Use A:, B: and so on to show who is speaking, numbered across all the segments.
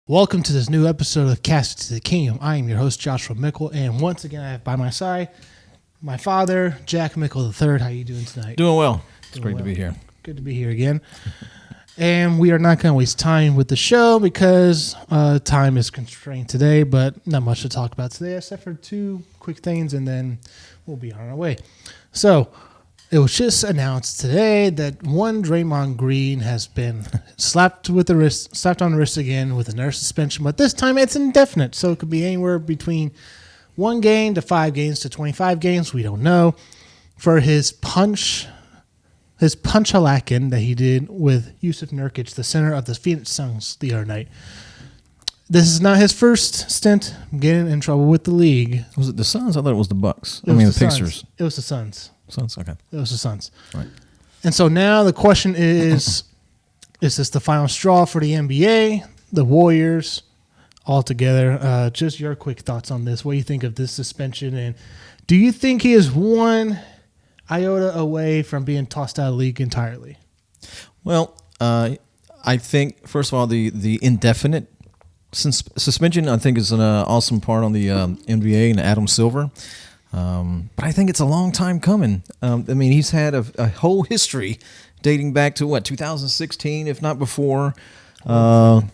A: Welcome to this new episode of Cast to the Kingdom. I am your host, Joshua Mickle, and once again, I have by my side my father, Jack Mickle III. How are you doing tonight?
B: Doing well. It's great to be here.
A: Good to be here again. And we are not going to waste time with the show because time is constrained today, but not much to talk about today except for two quick things, and then we'll be on our way. So, it was just announced today that one Draymond Green has been slapped on the wrist again with a nurse suspension, but this time it's indefinite, so it could be anywhere between 1 game to 5 games to 25 games. We don't know. For his punch-a-lackin' that he did with Yusuf Nurkic, the center of the Phoenix Suns, the other night. This is not his first stint getting in trouble with the league.
B: Was it the Suns? I thought it was the Bucks.
A: The Pacers. It was the Suns.
B: Suns, okay.
A: It was the Suns.
B: Right.
A: And so now the question is this the final straw for the NBA, the Warriors, all together? Just your quick thoughts on this. What do you think of this suspension? And do you think he is one iota away from being tossed out of the league entirely?
B: Well, I think, first of all, the indefinite suspension, I think, is an awesome part on the NBA and Adam Silver. But I think it's a long time coming. I mean, he's had a whole history dating back to 2016, if not before, of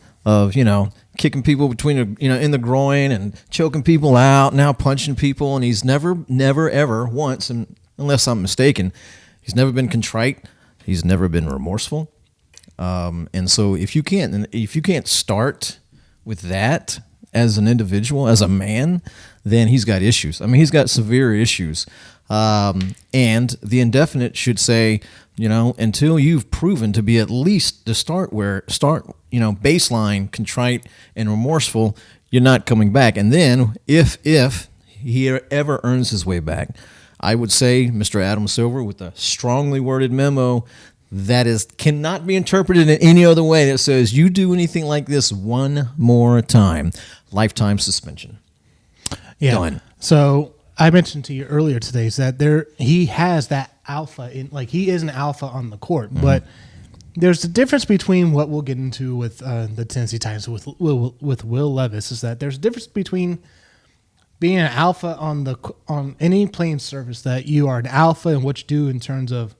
B: kicking people between in the groin and choking people out, now punching people, and he's never ever once, and unless I'm mistaken, he's never been contrite, he's never been remorseful, and so if you can't start with that as an individual, as a man, then he's got issues. I mean, he's got severe issues. And the indefinite should say, until you've proven to be at least to start baseline, contrite, and remorseful, you're not coming back. And then if he ever earns his way back, I would say Mr. Adam Silver, with a strongly worded memo that cannot be interpreted in any other way, that says you do anything like this one more time, lifetime suspension.
A: Yeah.
B: Done.
A: So I mentioned to you earlier today is that he has that alpha he is an alpha on the court, but there's a difference between what we'll get into with the Tennessee Titans with Will Levis, is that there's a difference between being an alpha on any playing surface, that you are an alpha in what you do in terms of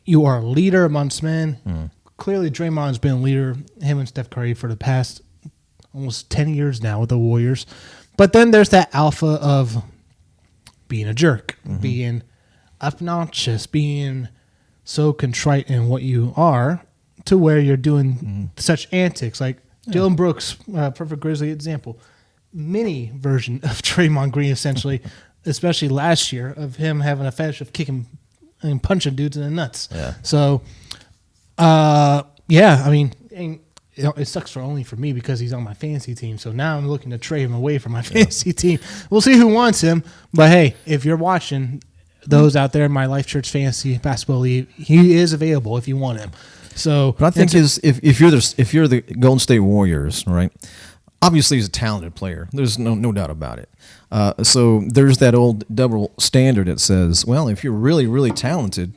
A: you are a leader amongst men. Clearly Draymond's been a leader, him and Steph Curry, for the past almost 10 years now with the Warriors. But then there's that alpha of being a jerk, being obnoxious, being so contrite in what you are to where you're doing such antics. Like Dylan Brooks, perfect Grizzly example, mini version of Draymond Green, essentially, especially last year, of him having a fetish of kicking and punching dudes in the nuts.
B: Yeah.
A: So, I mean, it sucks for me because he's on my fantasy team. So now I'm looking to trade him away from my fantasy team. We'll see who wants him. But hey, if you're watching, those out there in my Life Church Fantasy Basketball League, he is available if you want him. So,
B: but I think if you're the Golden State Warriors, right? Obviously, he's a talented player. There's no doubt about it. So there's that old double standard that says, well, if you're really, really talented,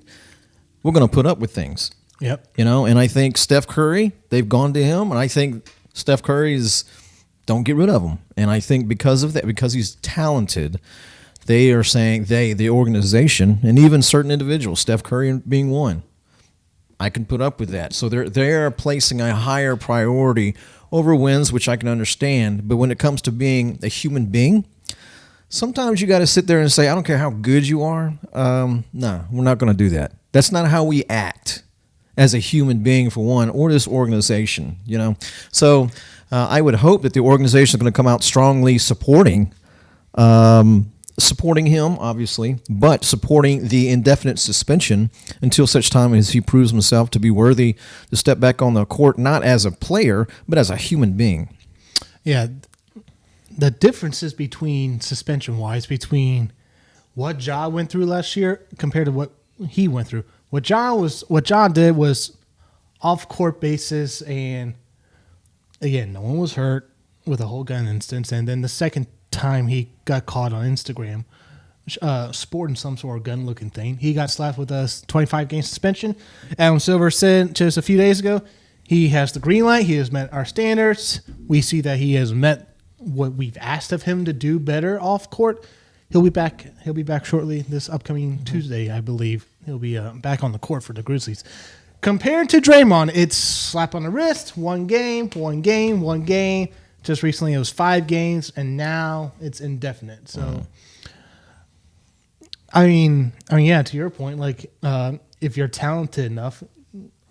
B: we're going to put up with things.
A: Yep.
B: And I think Steph Curry, they've gone to him, and I think Steph Curry's don't get rid of him. And I think because of that, because he's talented, they are saying the organization, and even certain individuals, Steph Curry being one, I can put up with that. So they're placing a higher priority over wins, which I can understand. But when it comes to being a human being, sometimes you got to sit there and say, I don't care how good you are. No, we're not going to do that. That's not how we act as a human being, for one, or this organization, So I would hope that the organization is going to come out strongly supporting him, obviously, but supporting the indefinite suspension until such time as he proves himself to be worthy to step back on the court, not as a player, but as a human being.
A: Yeah. The differences between suspension-wise, between what Ja went through last year compared to what he went through. What Ja did was off-court basis, and again, no one was hurt with a whole gun instance. And then the second time he got caught on Instagram sporting some sort of gun-looking thing, he got slapped with a 25-game suspension. Adam Silver said just a few days ago he has the green light. He has met our standards. We see that he has met what we've asked of him to do better off court. He'll be back. He'll be back shortly this upcoming Tuesday, I believe. He'll be back on the court for the Grizzlies. Compared to Draymond, it's slap on the wrist, one game. Just recently, it was 5 games, and now it's indefinite. So, I mean, yeah. To your point, like if you're talented enough,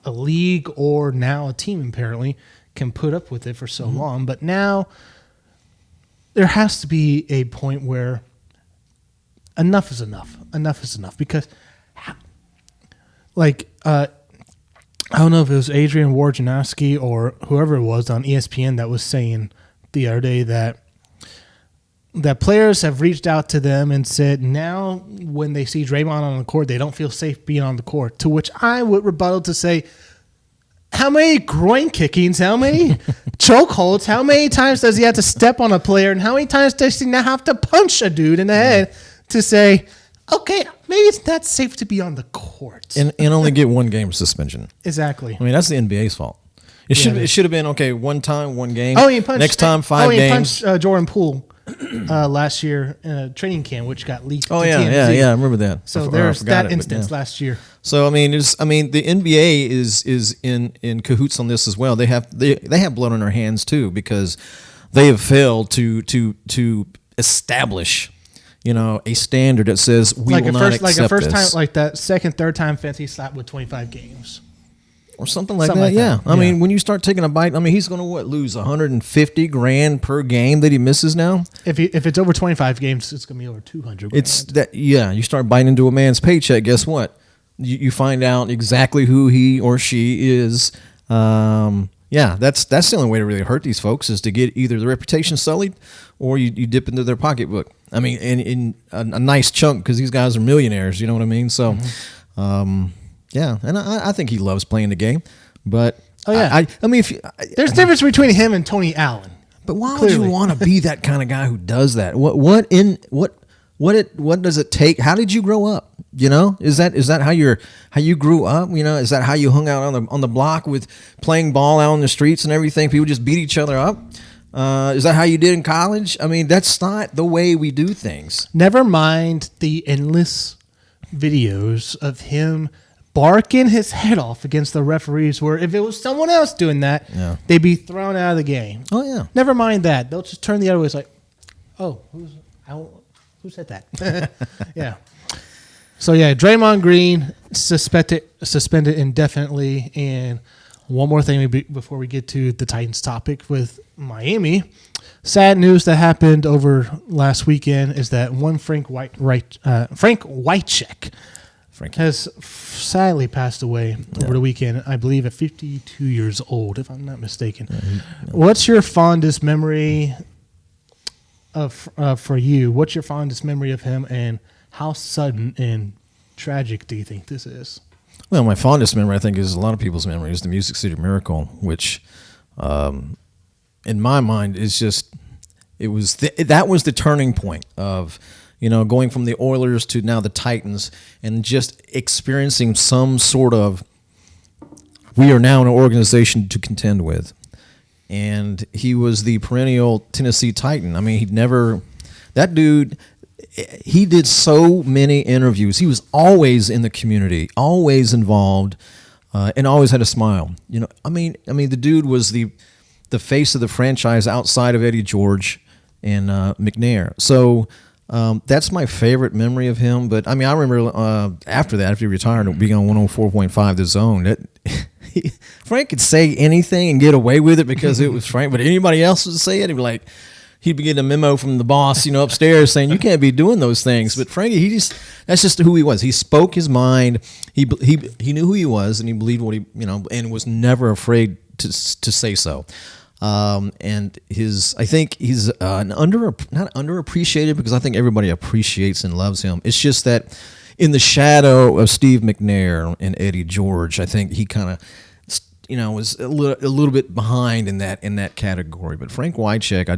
A: a league or now a team apparently can put up with it for so long. But now there has to be a point where enough is enough. Enough is enough because, like, I don't know if it was Adrian Wojnarowski or whoever it was on ESPN that was saying the other day that players have reached out to them and said now when they see Draymond on the court, they don't feel safe being on the court. To which I would rebuttal to say, how many groin kickings, how many chokeholds, how many times does he have to step on a player, and how many times does he now have to punch a dude in the head to say, okay, maybe it's not safe to be on the court.
B: And only get 1 game suspension.
A: Exactly.
B: I mean, that's the NBA's fault. It should have been, okay, 1 time, 1 game.
A: Oh, he punched.
B: Next time, 5 games.
A: He punched Jordan Poole last year in a training camp, which got leaked.
B: Oh,
A: to
B: yeah,
A: TMZ.
B: yeah, I remember that.
A: So there's that instance last year.
B: So I mean, the NBA is in cahoots on this as well. They have blood on their hands too because they have failed to establish, a standard that says we will not accept
A: like a first
B: this.
A: time, like that second, third time fancy slap with 25 games.
B: Or something like that, yeah. I mean, when you start taking a bite, I mean, he's going to lose $150,000 per game that he misses now.
A: If it's over 25 games, it's going to be over 200.
B: It's that, yeah. You start biting into a man's paycheck. Guess what? You find out exactly who he or she is. Yeah, that's the only way to really hurt these folks is to get either the reputation sullied or you dip into their pocketbook. I mean, in a nice chunk because these guys are millionaires. You know what I mean? So. Yeah, and I think he loves playing the game, but I mean,
A: there's a difference between him and Tony Allen.
B: But why would you want to be that kind of guy who does that? What does it take? How did you grow up? Is that how you grew up? Is that how you hung out on the block with playing ball out on the streets and everything? People just beat each other up. Is that how you did in college? I mean, that's not the way we do things.
A: Never mind the endless videos of him barking his head off against the referees where if it was someone else doing that, they'd be thrown out of the game.
B: Oh, yeah.
A: Never mind that. They'll just turn the other way. It's like, oh, who said that? Yeah. So, yeah, Draymond Green suspended indefinitely. And one more thing before we get to the Titans topic with Miami. Sad news that happened over last weekend is that one Frank Wycheck has sadly passed away over the weekend, I believe at 52 years old, if I'm not mistaken. What's your fondest memory for you? What's your fondest memory of him, and how sudden and tragic do you think this is?
B: Well, my fondest memory, I think, is a lot of people's memory, is the Music City Miracle, which, in my mind, is just that was the turning point of going from the Oilers to now the Titans and just experiencing some sort of, we are now an organization to contend with. And he was the perennial Tennessee Titan. I mean, that dude, he did so many interviews. He was always in the community, always involved, and always had a smile. I mean, the dude was the face of the franchise outside of Eddie George and McNair. So, that's my favorite memory of him. But I mean, I remember after he retired, being on 104.5 The Zone, Frank could say anything and get away with it because it was Frank. But anybody else would say it, he'd be getting a memo from the boss, upstairs saying you can't be doing those things. But Frankie, that's just who he was. He spoke his mind. He knew who he was, and he believed what he and was never afraid to say so. And I think he's not underappreciated because I think everybody appreciates and loves him. It's just that in the shadow of Steve McNair and Eddie George, I think he kind of, was a little bit behind in that category. But Frank Wycheck,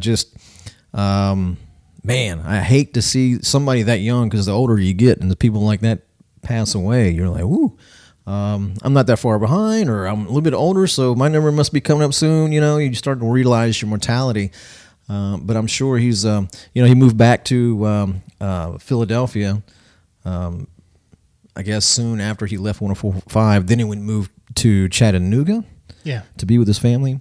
B: I hate to see somebody that young because the older you get and the people like that pass away, you're like, ooh. I'm not that far behind, or I'm a little bit older, so my number must be coming up soon. You start to realize your mortality. But I'm sure he's, he moved back to Philadelphia, I guess soon after he left 104.5. Then he went moved to Chattanooga, to be with his family.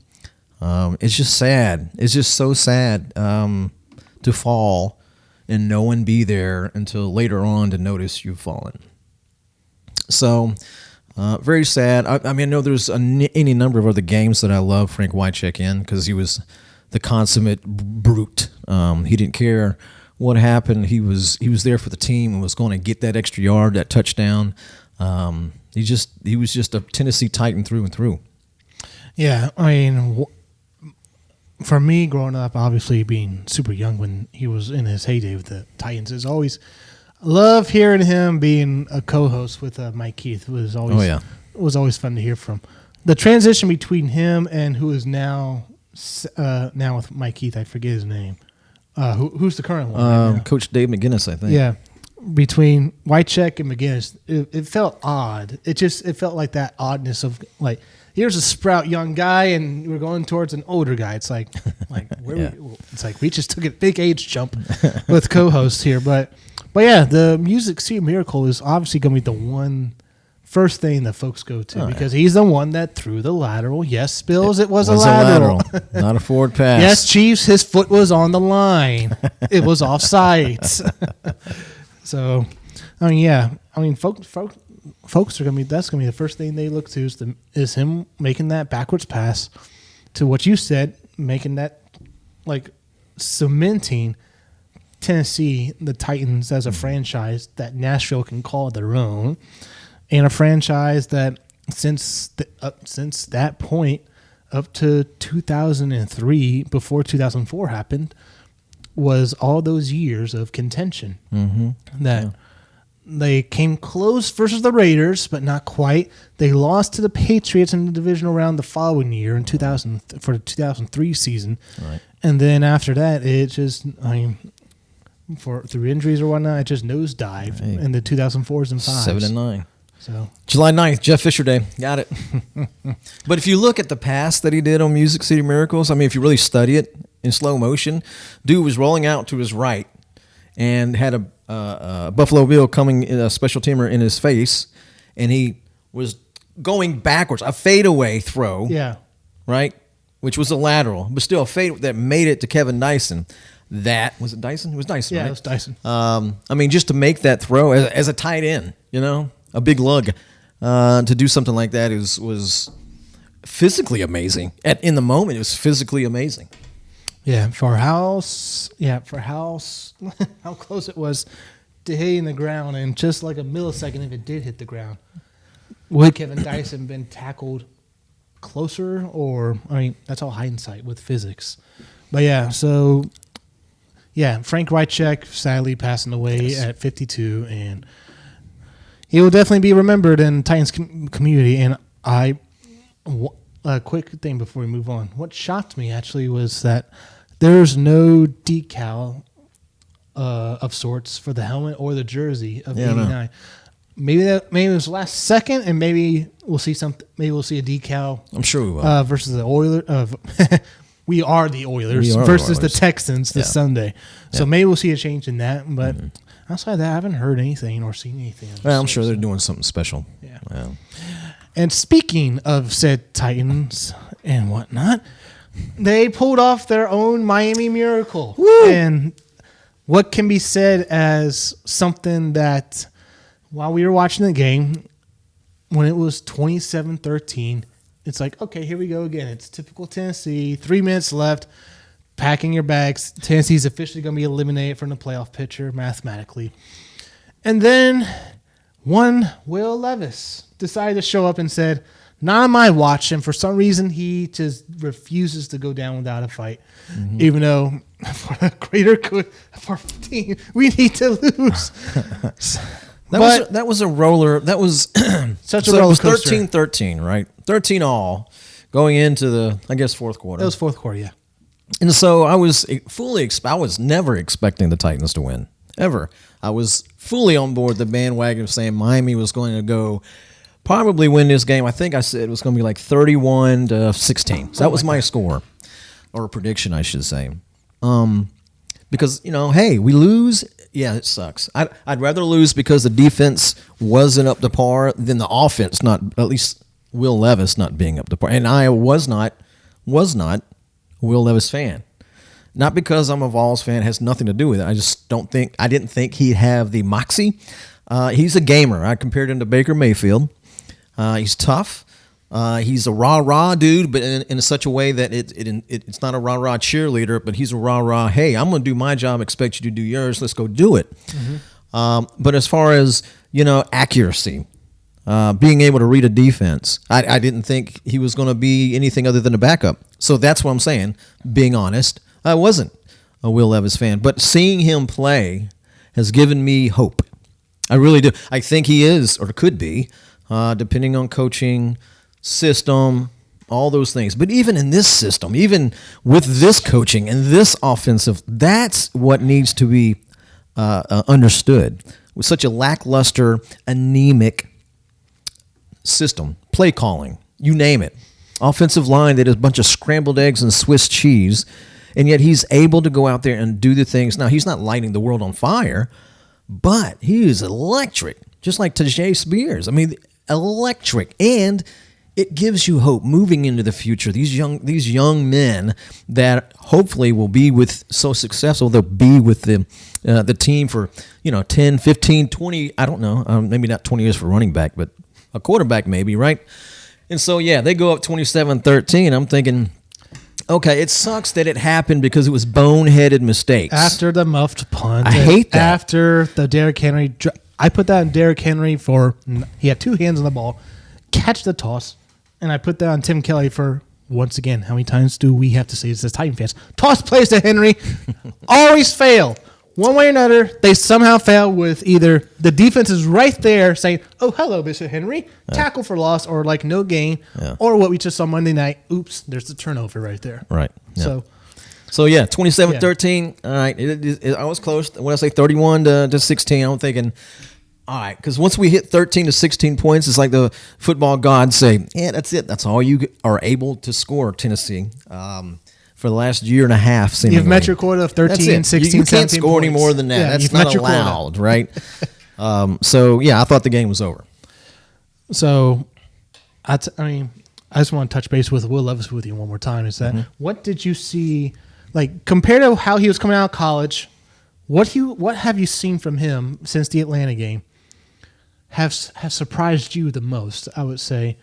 B: It's just sad. It's just so sad to fall and no one be there until later on to notice you've fallen. So very sad. I mean, I know there's any number of other games that I love Frank Wycheck in, because he was the consummate brute. He didn't care what happened. He was there for the team and was going to get that extra yard, that touchdown. He was just a Tennessee Titan through and through.
A: Yeah, I mean, for me growing up, obviously being super young when he was in his heyday with the Titans, is always love hearing him being a co-host with Mike Keith. It was always fun to hear from. The transition between him and who is now with Mike Keith, I forget his name. Who's the current one? Right,
B: Coach Dave McGinnis, I think.
A: Yeah, between Wycheck and McGinnis, it felt odd. It felt like that oddness of like, here's a sprout young guy, and we're going towards an older guy. It's like it's like we just took a big age jump with co-hosts here, but yeah, the Music City Miracle is obviously going to be the one first thing that folks go to, because he's the one that threw the lateral. Yes, Bills, it was a lateral.
B: Not a forward pass.
A: Yes, Chiefs, his foot was on the line. It was offsides. So, folks are gonna be. That's gonna be the first thing they look to is him making that backwards pass to what you said, making that like cementing Tennessee, the Titans, as a franchise that Nashville can call their own. And a franchise that since that point up to 2003, before 2004 happened, was all those years of contention. That they came close versus the Raiders, but not quite. They lost to the Patriots in the divisional round the following year in 2000 for the 2003 season.
B: Right.
A: And then after that, it just through injuries or whatnot, it just nosedived in the 2004s and 5s.
B: 7-9.
A: So
B: July 9th, Jeff Fisher Day. Got it. But if you look at the pass that he did on Music City Miracles, I mean, if you really study it in slow motion, dude was rolling out to his right and had a Buffalo Bill coming in, a special teamer in his face, and he was going backwards, a fadeaway throw.
A: Yeah.
B: Right? Which was a lateral, but still a fade that made it to Kevin Dyson. Was it Dyson? It was Dyson,
A: yeah,
B: right?
A: It was Dyson.
B: I mean, just to make that throw as a tight end, a big lug, to do something like that was physically amazing. In the moment, it was physically amazing.
A: Yeah, for how close it was to hitting the ground, and just like a millisecond if it did hit the ground. Would Kevin Dyson been tackled closer? Or, I mean, that's all hindsight with physics. But yeah, so yeah, Frank Wycheck sadly passing away at 52, and he will definitely be remembered in Titans community. And a quick thing before we move on. What shocked me actually was that there's no decal of sorts for the helmet or the jersey of 89. No. Maybe it was last second, and maybe we'll see something. Maybe we'll see a decal.
B: I'm sure we will.
A: Versus the Oilers. We are the Oilers versus the Texans this Sunday. So maybe we'll see a change in that. But outside of that, I haven't heard anything or seen anything.
B: Well, I'm sure they're doing something special.
A: Yeah. And speaking of said Titans and whatnot, they pulled off their own Miami Miracle.
B: Woo!
A: And what can be said as something that, while we were watching the game, when it was 27-13, it's like, okay, here we go again. It's typical Tennessee. 3 minutes left. Packing your bags. Tennessee's officially going to be eliminated from the playoff picture mathematically. And then one Will Levis decided to show up and said, not on my watch. And for some reason, he just refuses to go down without a fight. Mm-hmm. Even though for the greater good of our team, we need to lose.
B: That was a roller. That was
A: such a roller coaster.
B: It was 13-13, right? 13 all going into the, I guess, fourth quarter.
A: It was fourth quarter, yeah.
B: And so I was never expecting the Titans to win, ever. I was fully on board the bandwagon of saying Miami was going to go probably win this game. I think I said it was going to be like 31-16. So that was my score, or prediction, I should say. Because, hey, we lose. Yeah, it sucks. I'd rather lose because the defense wasn't up to par than the offense, not at least Will Levis not being up to par. And I was not a Will Levis fan. Not because I'm a Vols fan, it has nothing to do with it. I didn't think he'd have the moxie. He's a gamer. I compared him to Baker Mayfield. He's tough. He's a rah-rah dude, but in such a way that it's not a rah-rah cheerleader, but he's a rah-rah, hey, I'm going to do my job, expect you to do yours, let's go do it. Mm-hmm. But as far as, accuracy, being able to read a defense, I didn't think he was going to be anything other than a backup. So that's what I'm saying, being honest. I wasn't a Will Levis fan, but seeing him play has given me hope. I really do. I think he is, or could be, depending on coaching, system, all those things. But even in this system, even with this coaching and this offensive, that's what needs to be understood. With such a lackluster, anemic system, play calling, you name it. Offensive line that is a bunch of scrambled eggs and Swiss cheese, and yet he's able to go out there and do the things. Now, he's not lighting the world on fire, but he is electric, just like Tajay Spears. I mean, electric. And it gives you hope moving into the future. These young men that hopefully will be so successful, they'll be with the team for 10, 15, 20, I don't know, maybe not 20 years for running back, but a quarterback maybe, right? And so, yeah, they go up 27-13. I'm thinking, okay, it sucks that it happened because it was boneheaded mistakes.
A: After the muffed punt.
B: I hate that.
A: After the Derrick Henry. I put that on Derrick Henry he had two hands on the ball, catch the toss, and I put that on Tim Kelly for, once again, how many times do we have to say this as Titan fans? Toss plays to Henry. Always fail. One way or another, they somehow fail with either the defense is right there saying, oh, hello, Mr. Henry, tackle for loss, or like no gain, or what we just saw Monday night, oops, there's the turnover right there.
B: Right. Yeah.
A: So
B: 27-13. All right. I was close. When I say 31-16, I'm thinking, all right, because once we hit 13 to 16 points, it's like the football gods say, yeah, that's it. That's all you are able to score, Tennessee, for the last year and a half. Seemingly.
A: You've met your quota of 13, 16,
B: you can't score
A: points.
B: any more than that.
A: Yeah,
B: that's not allowed, right? I thought the game was over.
A: So, I just want to touch base with Will Levis with you one more time. Is that what did you see, like compared to how he was coming out of college? What have you seen from him since the Atlanta game? Have surprised you the most? I would say,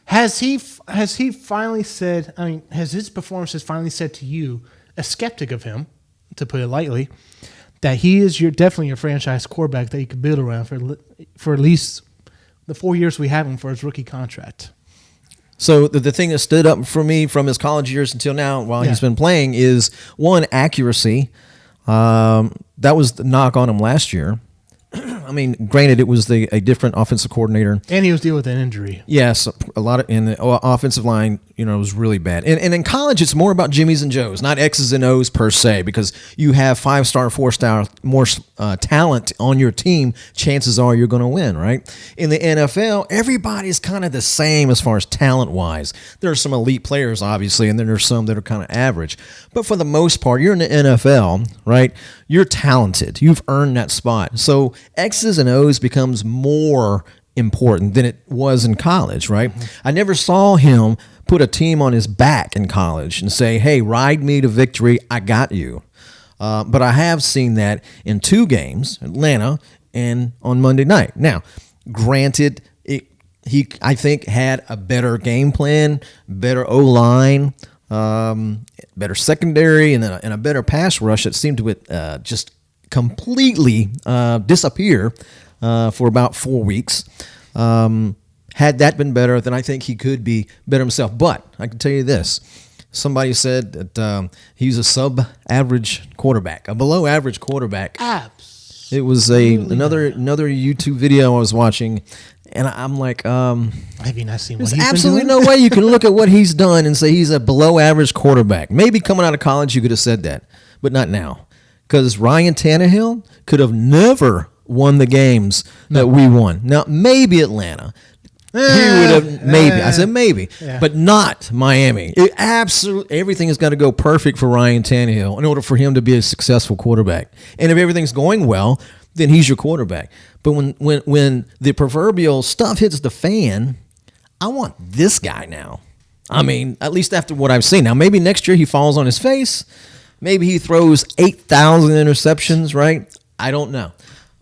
A: has he finally said? I mean, has his performances finally said to you, a skeptic of him, to put it lightly, that he is definitely your franchise quarterback that you could build around for at least the 4 years we have him for his rookie contract?
B: So the thing that stood up for me from his college years until now, while he's been playing, is one, accuracy. That was the knock on him last year. I mean, granted, it was a different offensive coordinator,
A: and he was dealing with an injury.
B: Yes, a lot of in the offensive line, was really bad. And in college, it's more about Jimmys and Joes, not X's and O's per se, because you have 5-star, 4-star more talent on your team. Chances are you're going to win, right? In the NFL, everybody's kind of the same as far as talent wise. There are some elite players, obviously, and then there's some that are kind of average. But for the most part, you're in the NFL, right? You're talented. You've earned that spot. So X's and O's becomes more important than it was in college, right? I never saw him put a team on his back in college and say, hey, ride me to victory. I got you. But I have seen that in 2 games, Atlanta and on Monday night. Now, granted, he I think had a better game plan, better O-line, better secondary, and a better pass rush that seemed to just completely disappear for about 4 weeks. Had that been better, then I think he could be better himself. But I can tell you this. Somebody said that he's a sub-average quarterback, a below-average quarterback.
A: Absolutely.
B: It was another YouTube video I was watching, and I'm like,
A: have you not seen what he's
B: there's absolutely no way you can look at what he's done and say he's a below-average quarterback. Maybe coming out of college you could have said that, but not now. Because Ryan Tannehill could have never won the games that we won. Now, maybe Atlanta. He would have maybe. I said maybe, but not Miami. Absolutely, everything has got to go perfect for Ryan Tannehill in order for him to be a successful quarterback. And if everything's going well, then he's your quarterback. But when the proverbial stuff hits the fan, I want this guy now. I mean, at least after what I've seen. Now, maybe next year he falls on his face. Maybe he throws 8,000 interceptions, right? I don't know.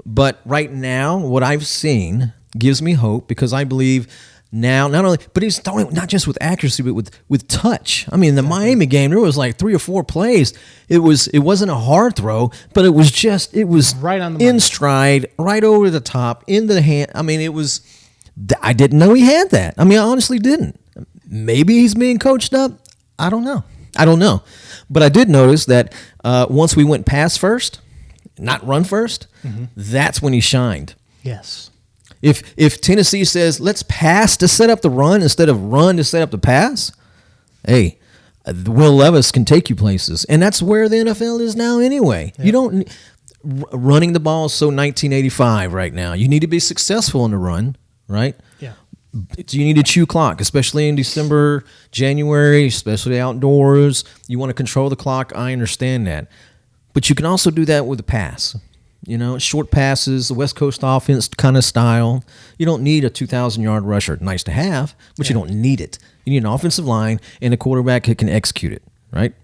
B: But right now, what I've seen gives me hope because I believe now, not only, but he's throwing not just with accuracy, but with touch. I mean, the Miami game, there was like 3 or 4 plays. It wasn't a hard throw, but it was
A: right on the
B: in stride, right over the top, into the hand. I mean, I didn't know he had that. I mean, I honestly didn't. Maybe he's being coached up. I don't know. But I did notice that once we went pass first, not run first, that's when he shined.
A: Yes.
B: If Tennessee says, let's pass to set up the run instead of run to set up the pass, hey, Will Levis can take you places. And that's where the NFL is now anyway. Yeah. You don't running the ball is so 1985 right now. You need to be successful in the run, right?
A: Yeah.
B: You need to chew clock, especially in December, January, especially outdoors. You want to control the clock. I understand that. But you can also do that with a pass. You know, short passes, the West Coast offense kind of style. You don't need a 2,000-yard rusher. Nice to have, but you don't need it. You need an offensive line and a quarterback who can execute it, right?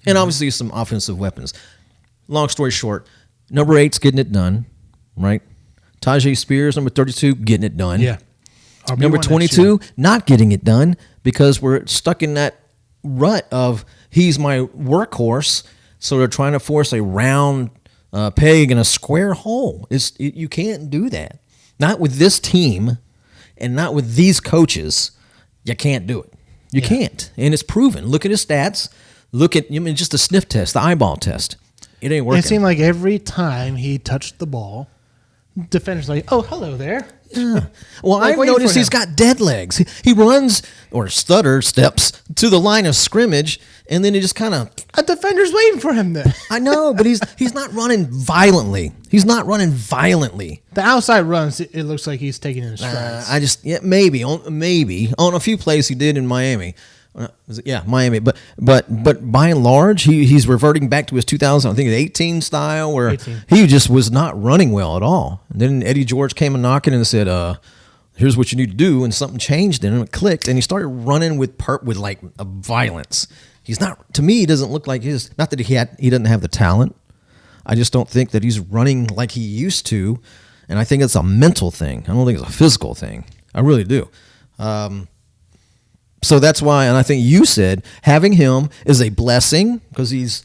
B: And obviously some offensive weapons. Long story short, number 8's getting it done, right? Tajay Spears, number 32, getting it done.
A: Yeah.
B: Number 22, not getting it done because we're stuck in that rut of he's my workhorse, so they're trying to force a round peg in a square hole. You can't do that. Not with this team and not with these coaches. You can't do it. You can't. And it's proven. Look at his stats. Look at just the sniff test, the eyeball test. It ain't working.
A: It seemed like every time he touched the ball, defenders like, oh, hello there.
B: Yeah. Well, I've noticed he's got dead legs. He runs or steps to the line of scrimmage, and then he just kind of...
A: A defender's waiting for him then.
B: I know, but he's not running violently. The
A: outside runs, it looks like he's taking it in strides.
B: Maybe on a few plays he did in Miami. Miami. But by and large, he's reverting back to his 2018 style where he just was not running well at all. And then Eddie George came and knocking and said, here's what you need to do. And something changed in him. It clicked. And he started running with like a violence. He's not, to me, he doesn't look like not that he doesn't have the talent. I just don't think that he's running like he used to. And I think it's a mental thing. I don't think it's a physical thing. I really do. So that's why, and I think you said having him is a blessing because he's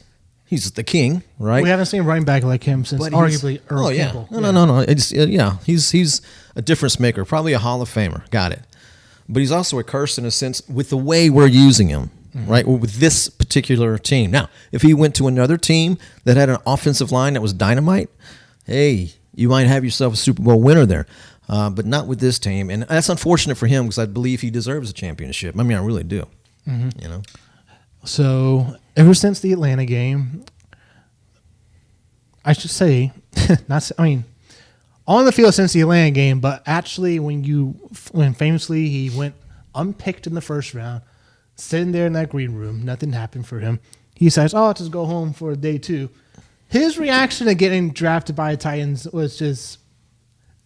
B: the king, right?
A: We haven't seen a running back like him since arguably Earl Campbell.
B: No. He's a difference maker, probably a Hall of Famer. Got it. But he's also a curse in a sense with the way we're using him, right? With this particular team. Now, if he went to another team that had an offensive line that was dynamite, hey, you might have yourself a Super Bowl winner there. But not with this team. And that's unfortunate for him because I believe he deserves a championship. I mean, I really do. You know.
A: So ever since the Atlanta game, I should say, on the field since the Atlanta game, but actually when famously he went unpicked in the first round, sitting there in that green room, nothing happened for him. He says, I'll just go home for day 2. His reaction to getting drafted by the Titans was just...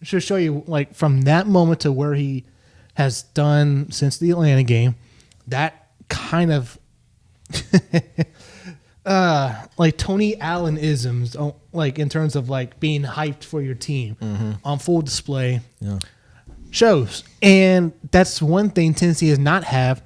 A: should show you, like, from that moment to where he has done since the Atlanta game, that kind of like Tony Allen isms, like in terms of like being hyped for your team on full display, shows. And that's one thing Tennessee has not have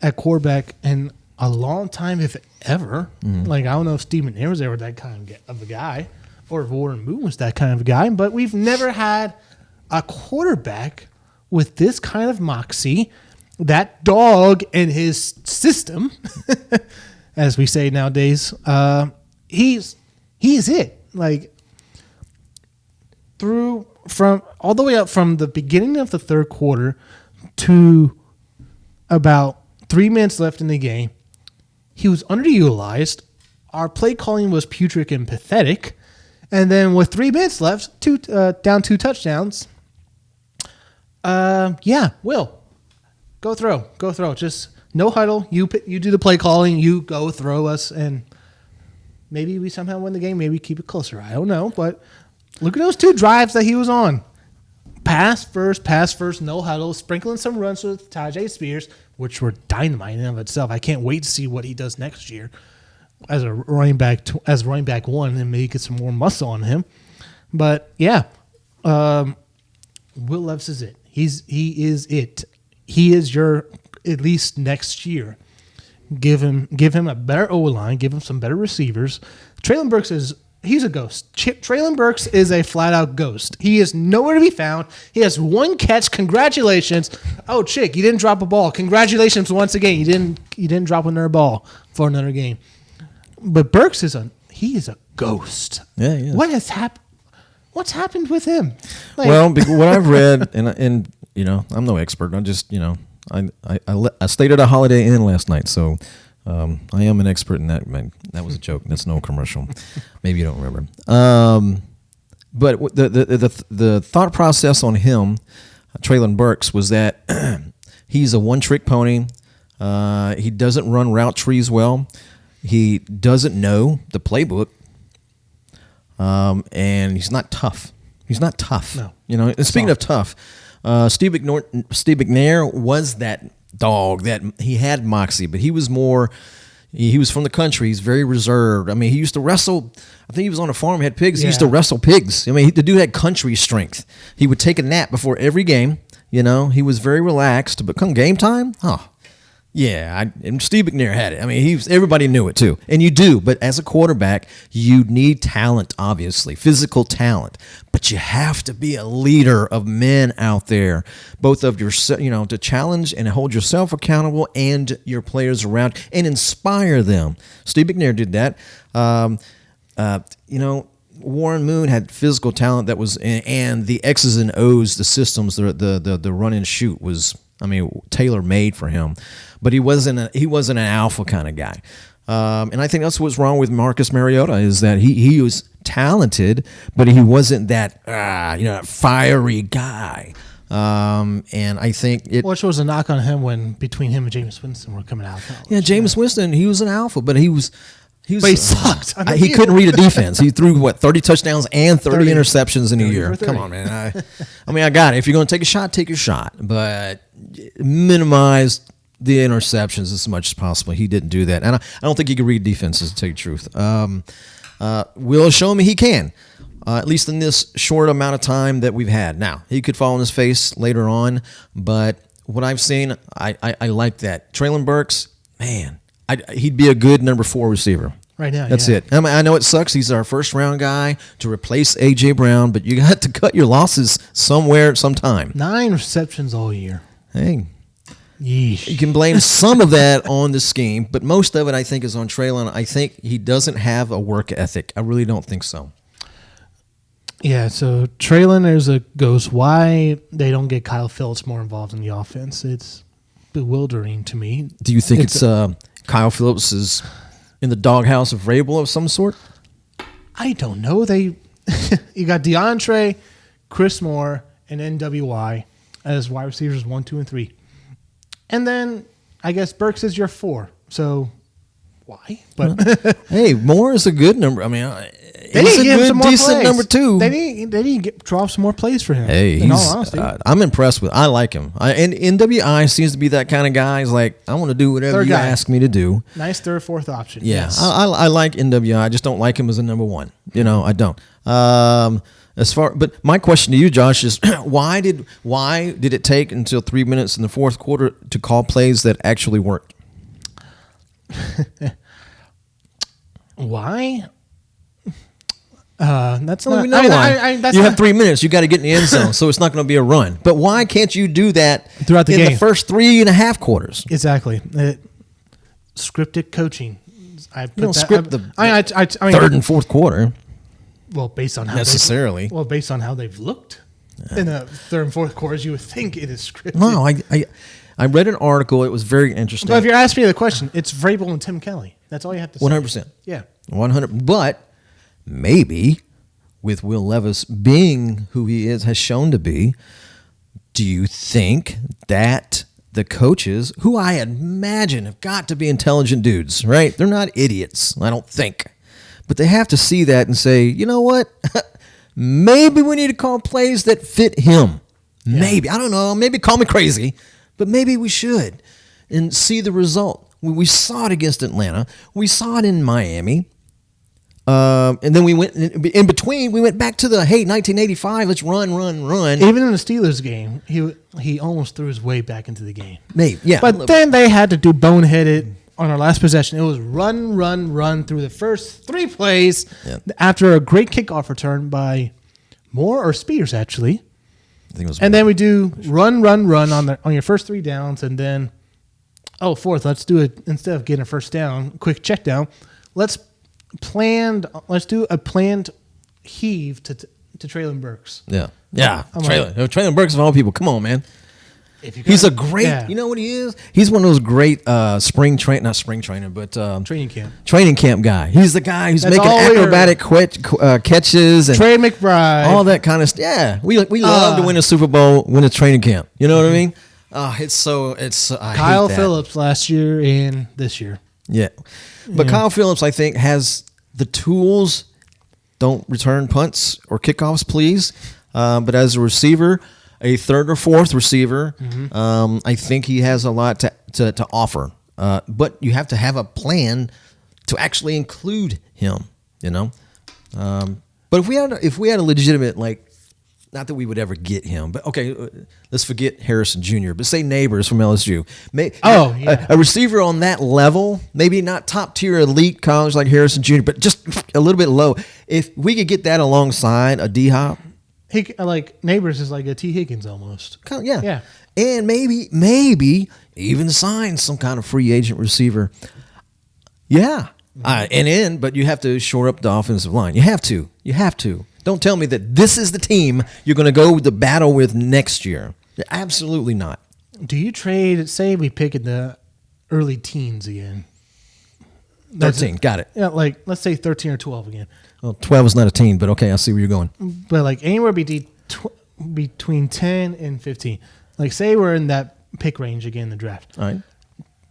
A: at quarterback in a long time, if ever. Like, I don't know if Stephen A was ever that kind of a guy, or if Warren Moon was that kind of a guy, but we've never had a quarterback with this kind of moxie, that dog in his system, as we say nowadays. He is it. Like, from all the way up from the beginning of the third quarter to about 3 minutes left in the game, he was underutilized. Our play calling was putrid and pathetic. And then with 3 minutes left, down 2 touchdowns. Will, go throw. Just no huddle. You do the play calling. You go throw us, and maybe we somehow win the game. Maybe keep it closer. I don't know, but look at those 2 drives that he was on. Pass first, no huddle, sprinkling some runs with Tajay Spears, which were dynamite in and of itself. I can't wait to see what he does next year as a running back, one, and maybe get some more muscle on him. But yeah, Will Levis is it. He is it. He is your at least next year. Give him a better O-line. Give him some better receivers. Treylon Burks he's a ghost. Treylon Burks is a flat-out ghost. He is nowhere to be found. He has 1 catch. Congratulations. Oh, chick, you didn't drop a ball. Congratulations once again. You didn't drop another ball for another game. But Burks is a ghost.
B: Yeah, yeah.
A: What has happened? What's happened with him?
B: Well, what I've read, and I'm no expert. I'm just, I stayed at a Holiday Inn last night, so I am an expert in that. Man, that was a joke. That's no commercial. Maybe you don't remember. But the thought process on him, Treylon Burks, was that he's a one-trick pony. He doesn't run route trees well. He doesn't know the playbook. And he's not tough. He's not tough. No. And speaking of tough, Steve McNair was that dog that he had moxie, but he was more. He was from the country. He's very reserved. I mean, he used to wrestle. I think he was on a farm, had pigs. Yeah. He used to wrestle pigs. I mean, the dude had country strength. He would take a nap before every game. He was very relaxed. But come game time, and Steve McNair had it. I mean, everybody knew it too. And you do, but as a quarterback, you need talent, obviously, physical talent. But you have to be a leader of men out there, both of your, to challenge and hold yourself accountable and your players around and inspire them. Steve McNair did that. Warren Moon had physical talent that was, and the X's and O's, the systems, the run and shoot was, tailor made for him. But he wasn't an alpha kind of guy. And I think that's what's wrong with Marcus Mariota is that he was talented, but he wasn't that fiery guy. And I think
A: which was a knock on him when between him and Jameis Winston were coming out of college.
B: Yeah, Jameis Winston, he was an alpha, but he sucked.
A: He
B: couldn't read a defense. He threw 30 touchdowns and 30 interceptions in a year. Come on, man. I got it. If you're going to take a shot, take your shot, but minimize the interceptions as much as possible. He didn't do that, and I don't think he could read defenses, to tell you the truth. Will show me he can, at least in this short amount of time that we've had. Now, he could fall on his face later on, but what I've seen, I like that. Treylon Burks, man, he'd be a good number 4 receiver.
A: Right now,
B: that's it. I know it sucks. He's our first-round guy to replace A.J. Brown, but you got to cut your losses somewhere, sometime.
A: 9 receptions all year.
B: Hey.
A: Yeesh.
B: You can blame some of that on the scheme, but most of it, I think, is on Treylon. I think he doesn't have a work ethic. I really don't think so.
A: Yeah, so Treylon, there's a ghost. Why they don't get Kyle Phillips more involved in the offense? It's bewildering to me.
B: Do you think it's Kyle Phillips is in the doghouse of Vrabel of some sort?
A: I don't know. You got DeAndre, Chris Moore, and NWI as wide receivers 1, 2, and 3. And then I guess Burks is your 4. So why? But
B: hey, Moore is a good number. I mean,
A: they need to give him some more
B: decent
A: plays.
B: Number 2.
A: They need to drop some more plays for him.
B: Hey, I'm impressed with. I like him. And NWI seems to be that kind of guy. He's like, I want to do whatever you ask me to do.
A: Nice 3rd, 4th option.
B: Yeah,
A: yes.
B: I like NWI. I just don't like him as a number 1. I don't. But my question to you, Josh, is why did it take until 3 minutes in the 4th quarter to call plays that actually worked?
A: Why? That's not.
B: We know why. You have 3 minutes. You got to get in the end zone, so it's not going to be a run. But why can't you do that
A: throughout the game?
B: The first 3.5 quarters?
A: Exactly. Scripted coaching.
B: You don't script the 3rd and 4th quarter.
A: Well, based on how based on how they've looked in the 3rd and 4th quarters, you would think it is scripted.
B: No, I read an article. It was very interesting.
A: Well, if you're asking me the question, it's Vrabel and Tim Kelly. That's all you have to say.
B: 100%.
A: Yeah.
B: 100. But maybe with Will Levis being who he is, has shown to be, do you think that the coaches, who I imagine have got to be intelligent dudes, right? They're not idiots, I don't think. But they have to see that and say, you know what? Maybe we need to call plays that fit him. Yeah. Maybe. I don't know. Maybe call me crazy, but maybe we should and see the result. We saw it against Atlanta. We saw it in Miami. And then we went in between. We went back to the 1985. Let's run.
A: Even in the Steelers game, he almost threw his way back into the game.
B: Maybe, yeah.
A: But then they had to do boneheaded on our last possession. It was run through the first 3 plays after a great kickoff return by Moore or Spears, actually.
B: I think it was.
A: And then we do run on your first 3 downs, and then fourth. Let's do it instead of getting a first down, quick check down. Let's do a planned heave to Traylon Burks.
B: Yeah. Traylon Burks of all people. Come on, man. He's a great, you know what he is? He's one of those great not spring training, but training camp guy. He's the guy who's making acrobatic catches and
A: Trey McBride,
B: all that kind of stuff. Yeah, we love to win a Super Bowl, win a training camp. You know what I mean?
A: Kyle Phillips last year and this year.
B: Yeah, but Kyle Phillips, I think, has the tools. Don't return punts or kickoffs, please. But as a receiver, a third or fourth receiver, I think he has a lot to offer. But you have to have a plan to actually include him. You know. But if we had a legitimate, like, not that we would ever get him, but okay, let's forget Harrison Jr., but say Neighbors from LSU. A receiver on that level, maybe not top tier elite college like Harrison Jr., but just a little bit low. If we could get that alongside a D-Hop.
A: Like Neighbors is like a T. Higgins almost.
B: Yeah. And maybe even sign some kind of free agent receiver. Yeah. But you have to shore up the offensive line. You have to. Don't tell me that this is the team you're going to go to battle with next year. Absolutely not.
A: Do you trade, say we pick in the early teens again?
B: 13, got it.
A: Yeah, like let's say 13 or 12 again.
B: Well, 12 is not a teen, but okay, I see where you're going.
A: But like anywhere between 10 and 15. Like say we're in that pick range again in the draft.
B: All right.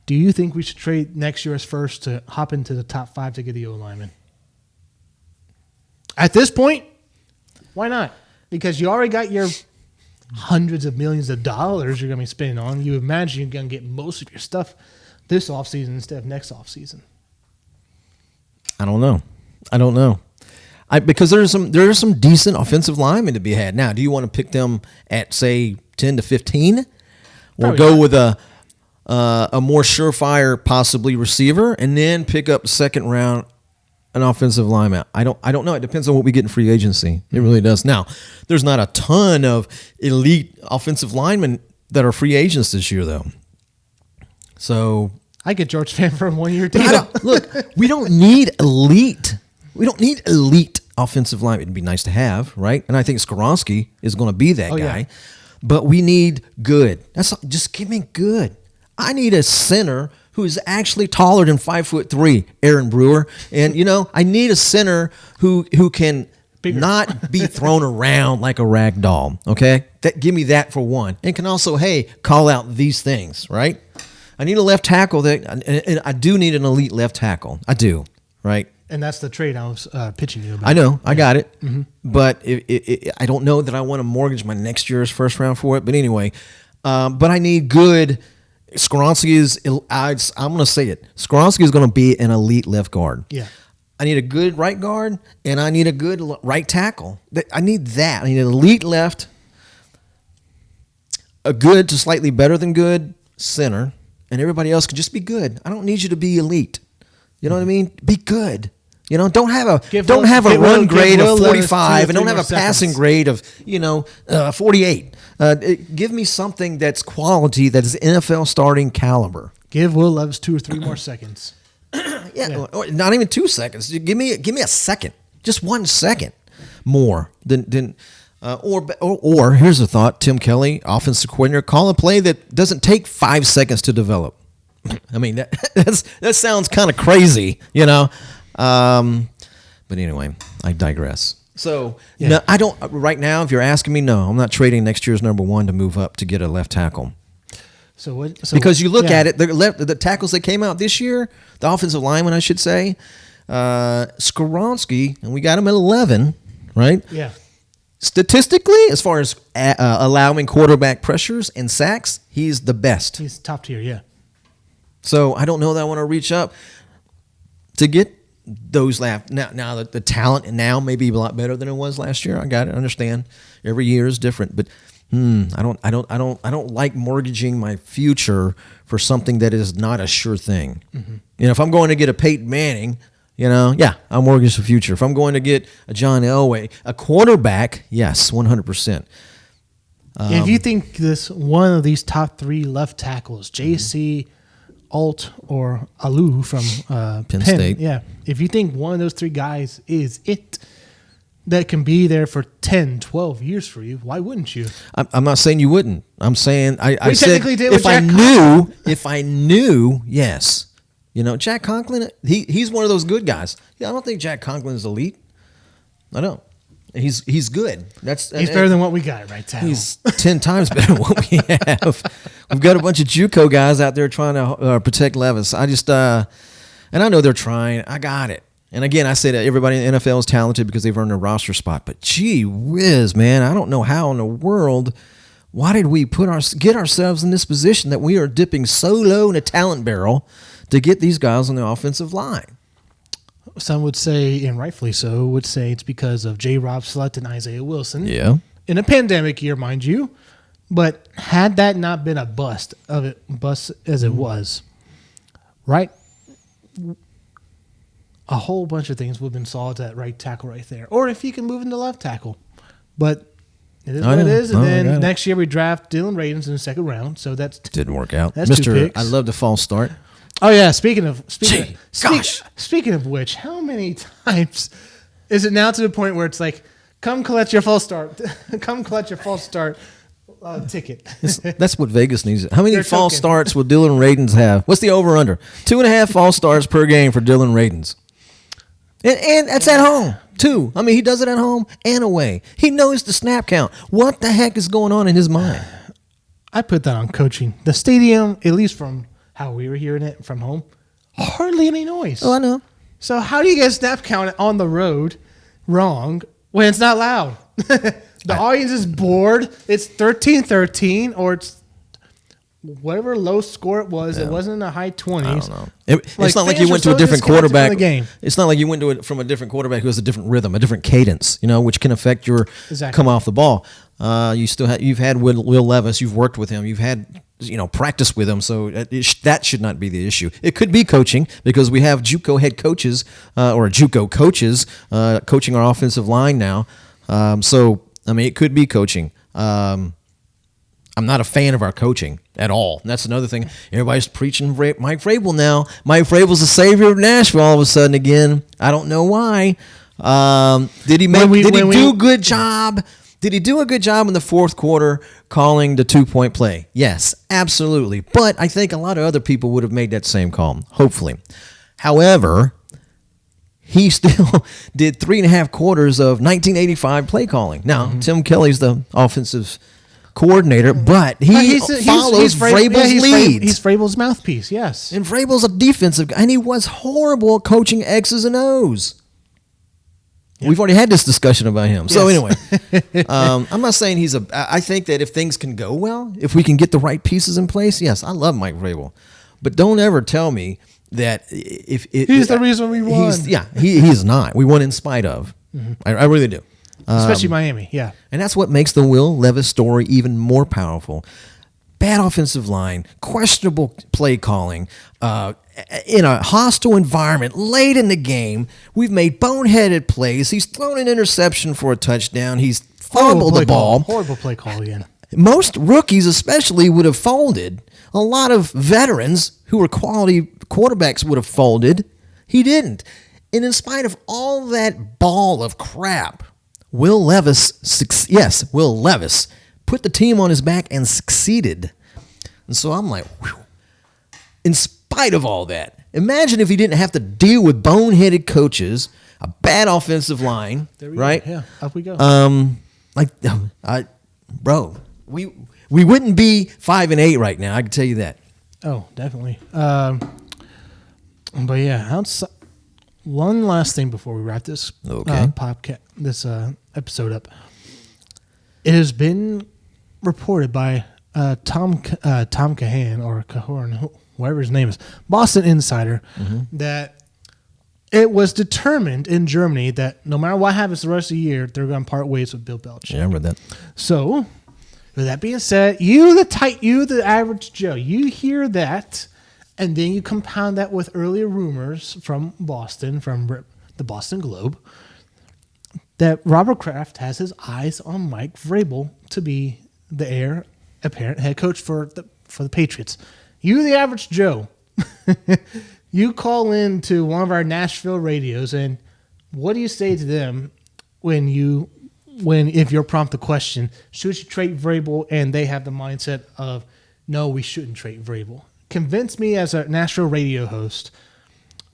A: Do you think we should trade next year's first to hop into the top 5 to get the O-lineman? At this point, why not? Because you already got your hundreds of millions of dollars you're going to be spending on. You imagine you're going to get most of your stuff this offseason instead of next offseason.
B: I don't know. Because there are some decent offensive linemen to be had. Now, do you want to pick them at, say, 10 to 15? Or
A: Probably
B: go
A: not.
B: with a more surefire possibly receiver and then pick up the second round an offensive lineman? I don't know. It depends on what we get in free agency. It really does. Now, there's not a ton of elite offensive linemen that are free agents this year, though. So
A: I get George Fant for a 1-year deal.
B: Look, we don't need elite. We don't need elite offensive linemen. It'd be nice to have, right? And I think Skoronski is going to be that guy. Yeah. But we need good. Just give me good. I need a center who is actually taller than 5'3", Aaron Brewer. And, I need a center who can not be thrown around like a rag doll, okay? Give me that for one. And can also, call out these things, right? I need a left tackle. And I do need an elite left tackle. I do, right?
A: And that's the trade I was pitching you about.
B: I know. I got it. Mm-hmm. But I don't know that I want to mortgage my next year's first round for it. But anyway, but I need good – Skoronski is, I'm going to say it. Skoronski is going to be an elite left guard.
A: Yeah.
B: I need a good right guard, and I need a good right tackle. I need that. I need an elite left, a good to slightly better than good center, and everybody else can just be good. I don't need you to be elite. You know what I mean? Be good. Don't have a run grade of 45 and don't have a passing grade of 48. Give me something that's quality, that is NFL starting caliber.
A: Give Will Levis 2 or 3 more seconds.
B: Yeah. Or not even 2 seconds. Give me a second, just 1 second more than. Or here's a thought: Tim Kelly, offensive coordinator, call a play that doesn't take 5 seconds to develop. I mean that sounds kind of crazy, But anyway, I digress. So
A: Yeah.
B: no, I don't. Right now, if you're asking me, no, I'm not trading next year's number one to move up to get a left tackle.
A: So what? So,
B: Because you look at it, the tackles that came out this year, the offensive lineman, I should say, Skoronski, and we got him at 11, right?
A: Yeah.
B: Statistically, as far as allowing quarterback pressures and sacks, he's the best.
A: He's top tier. Yeah.
B: So I don't know that I want to reach up to get those left. Now the talent now may be a lot better than it was last year. I got it. I understand. Every year is different, but I don't like mortgaging my future for something that is not a sure thing. Mm-hmm. You know, if I'm going to get a Peyton Manning, I'll mortgage the future. If I'm going to get a John Elway, a quarterback, yes, 100%.
A: If you think one of these top three left tackles, JC, Alt, or Alu from Penn
B: State,
A: yeah. If you think one of those three guys is it that can be there for 10, 12 years for you, why wouldn't you?
B: I'm not saying you wouldn't. I'm saying I said
A: did
B: if I knew, yes. Jack Conklin, he's one of those good guys. Yeah, I don't think Jack Conklin is elite. I don't. He's good.
A: He's better than what we got right now.
B: He's 10 times better than what we have. We've got a bunch of JUCO guys out there trying to protect Levis. I just and I know they're trying. I got it. And again, I say that everybody in the NFL is talented because they've earned a roster spot. But gee whiz, man, I don't know how in the world. Why did we get ourselves in this position that we are dipping so low in a talent barrel to get these guys on the offensive line?
A: Some would say, and rightfully so, would say it's because of J. Rob Slut and Isaiah Wilson.
B: Yeah.
A: In a pandemic year, mind you. But had that not been a bust as it was, right? A whole bunch of things would have been solved at right tackle right there. Or if you can move into left tackle. But it is what it is. And then next year we draft Dylan Radins in the second round. So that's
B: didn't work out.
A: That's 2 picks.
B: I love the false start.
A: Oh yeah, speaking of which, how many times is it now to the point where it's like, come collect your false start, ticket?
B: That's what Vegas needs. How many false starts will Dylan Radins have? What's the over under? 2.5 false starts per game for Dylan Radins, and that's at home too. I mean, he does it at home and away. He knows the snap count. What the heck is going on in his mind?
A: I put that on coaching. The stadium, at least from how we were hearing it from home, hardly any noise.
B: Oh, I know.
A: So how do you get snap count on the road wrong when it's not loud? The audience is bored. It's 13-13 or it's whatever low score it was. Yeah. It wasn't in the high 20s.
B: I don't know. It's not like you went to a different quarterback. It's not like you went to it from a different quarterback who has a different rhythm, a different cadence, which can affect your come off the ball. You've had Will Levis. You've worked with him. You've had practice with him. So that should not be the issue. It could be coaching because we have JUCO head coaches or JUCO coaches coaching our offensive line now. It could be coaching. I'm not a fan of our coaching at all. And that's another thing. Everybody's preaching Mike Vrabel now. Mike Vrabel's the savior of Nashville all of a sudden again. I don't know why. Did he do a good job? Did he do a good job in the fourth quarter calling the 2-point play? Yes, absolutely. But I think a lot of other people would have made that same call, hopefully. However, he still did 3.5 quarters of 1985 play calling. Now, Tim Kelly's the offensive coordinator, but he follows Vrabel's lead.
A: He's Vrabel's mouthpiece, yes.
B: And Vrabel's a defensive guy, and he was horrible at coaching X's and O's. Yep. We've already had this discussion about him. Yes. So anyway, I'm not saying I think that if things can go well, if we can get the right pieces in place, yes, I love Mike Vrabel. But don't ever tell me that
A: he's the reason we won.
B: He's not. We won in spite of. Mm-hmm. I really do.
A: Especially Miami, yeah.
B: And that's what makes the Will Levis story even more powerful. Bad offensive line, questionable play calling, in a hostile environment, late in the game. We've made boneheaded plays. He's thrown an interception for a touchdown. He's fumbled the ball.
A: Horrible play call again.
B: Most rookies especially would have folded. A lot of veterans who were quality quarterbacks would have folded. He didn't. And in spite of all that ball of crap, Will Levis put the team on his back and succeeded. And so I'm like, whew. In spite of all that, imagine if he didn't have to deal with boneheaded coaches, a bad offensive line, right?
A: Go. Yeah, up we go.
B: Bro, we wouldn't be 5-8 right now. I can tell you that.
A: Oh, definitely. But yeah, one last thing before we wrap this this episode up. It has been reported by Tom Cahan or Cahorn, whatever his name is, Boston Insider, that it was determined in Germany that no matter what happens the rest of the year, they're going to part ways with Bill Belichick.
B: Yeah, I read that.
A: So, with that being said, you the average Joe, you hear that, and then you compound that with earlier rumors from Boston, from the Boston Globe, that Robert Kraft has his eyes on Mike Vrabel to be the heir apparent head coach for the Patriots. You, the average Joe, you call in to one of our Nashville radios, and what do you say to them if you're prompted the question, should you trade Vrabel, and they have the mindset of, no, we shouldn't trade Vrabel? Convince me as a Nashville radio host,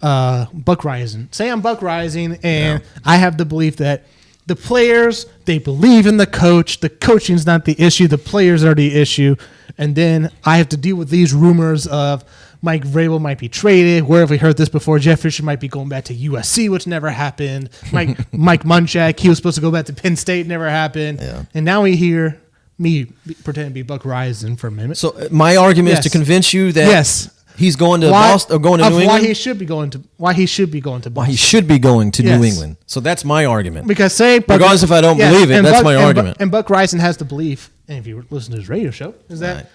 A: Buck Rising. Say I'm Buck Rising, and I have the belief that the players, they believe in the coach. The coaching's not the issue. The players are the issue. And then I have to deal with these rumors of Mike Vrabel might be traded. Where have we heard this before? Jeff Fisher might be going back to USC, which never happened. Mike Munchak, he was supposed to go back to Penn State, never happened. Yeah. And now we hear me pretend to be Buck Rising for a minute.
B: So my argument is to convince you that he's going to Boston or going to New England.
A: Why he should be going to Boston.
B: Why he should be going to New England. So that's my argument.
A: Because
B: regardless if I don't believe it, that's my argument.
A: And Buck Rising has the belief, and if you listen to his radio show, is that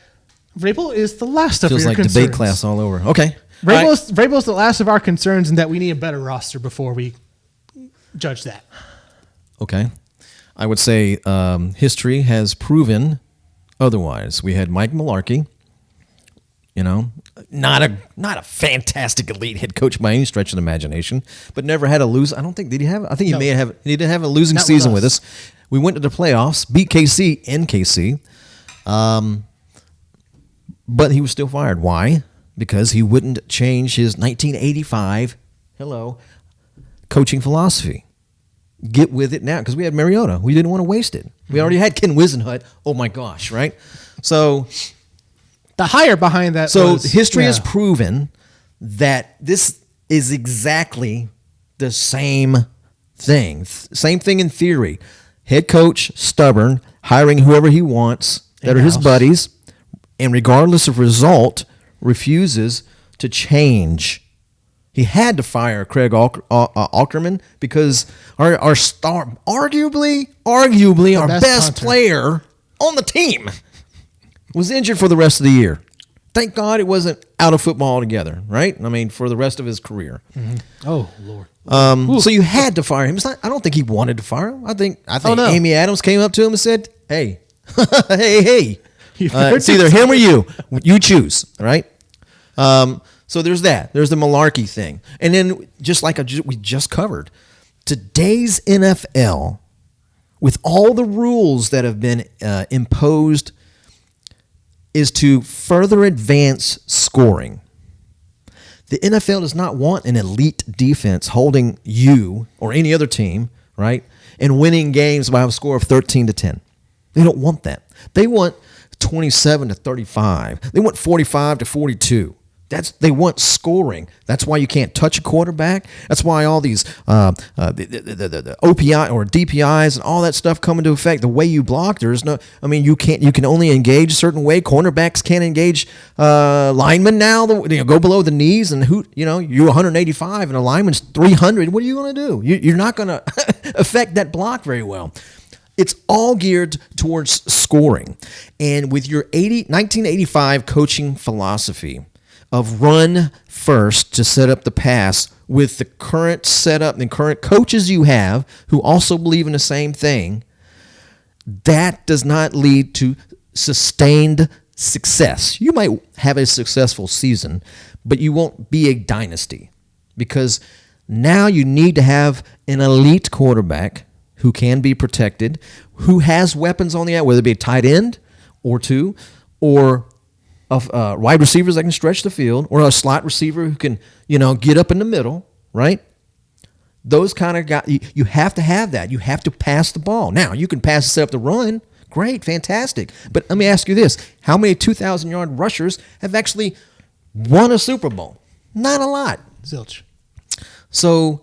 A: Vrabel is the last of your concerns.
B: Feels like debate class all over. Okay.
A: Vrabel's the last of our concerns, and that we need a better roster before we judge that.
B: Okay. I would say history has proven otherwise. We had Mike Mularkey, not a fantastic elite head coach by any stretch of the imagination, but never had a lose. I don't think did he have. I think he he did have a losing season with us. We went to the playoffs, beat KC in KC, but he was still fired. Why? Because he wouldn't change his 1985 coaching philosophy. Get with it now, because we had Mariota. We didn't want to waste it. We already had Ken Wisenhunt. Oh my gosh, right? So
A: the hire behind that.
B: So history has proven that this is exactly the same thing. Same thing in theory. Head coach, stubborn, hiring whoever he wants that are his buddies, and regardless of result, refuses to change. He had to fire Craig Aukerman because our star, arguably our best player on the team, was injured for the rest of the year. Thank God it wasn't out of football altogether, right? I mean, for the rest of his career.
A: Mm-hmm. Oh, Lord.
B: So you had to fire him. I don't think he wanted to fire him. I think Amy Adams came up to him and said, hey, hey. It's either him or you. You choose, right? So there's that. There's the malarkey thing. And then just like we just covered, today's NFL, with all the rules that have been imposed, is to further advance scoring. The NFL does not want an elite defense holding you or any other team, right, and winning games by a score of 13-10. They don't want that. They want 27-35. They want 45-42. They want scoring. That's why you can't touch a quarterback. That's why all these the OPI or DPIs and all that stuff come into effect. The way you block, there's no. I mean, you can only engage a certain way. Cornerbacks can't engage linemen now. Go below the knees, and you're 185 and a lineman's 300. What are you going to do? You're not going to affect that block very well. It's all geared towards scoring, and with your 1985 coaching philosophy of run first to set up the pass, with the current setup and current coaches you have who also believe in the same thing, that does not lead to sustained success. You might have a successful season, but you won't be a dynasty, because now you need to have an elite quarterback who can be protected, who has weapons on the out, whether it be a tight end or two, or of wide receivers that can stretch the field, or a slot receiver who can, get up in the middle, right? Those kind of guys, you have to have that. You have to pass the ball. Now, you can pass it, set up the run. Great, fantastic. But let me ask you this. How many 2,000-yard rushers have actually won a Super Bowl? Not a lot.
A: Zilch.
B: So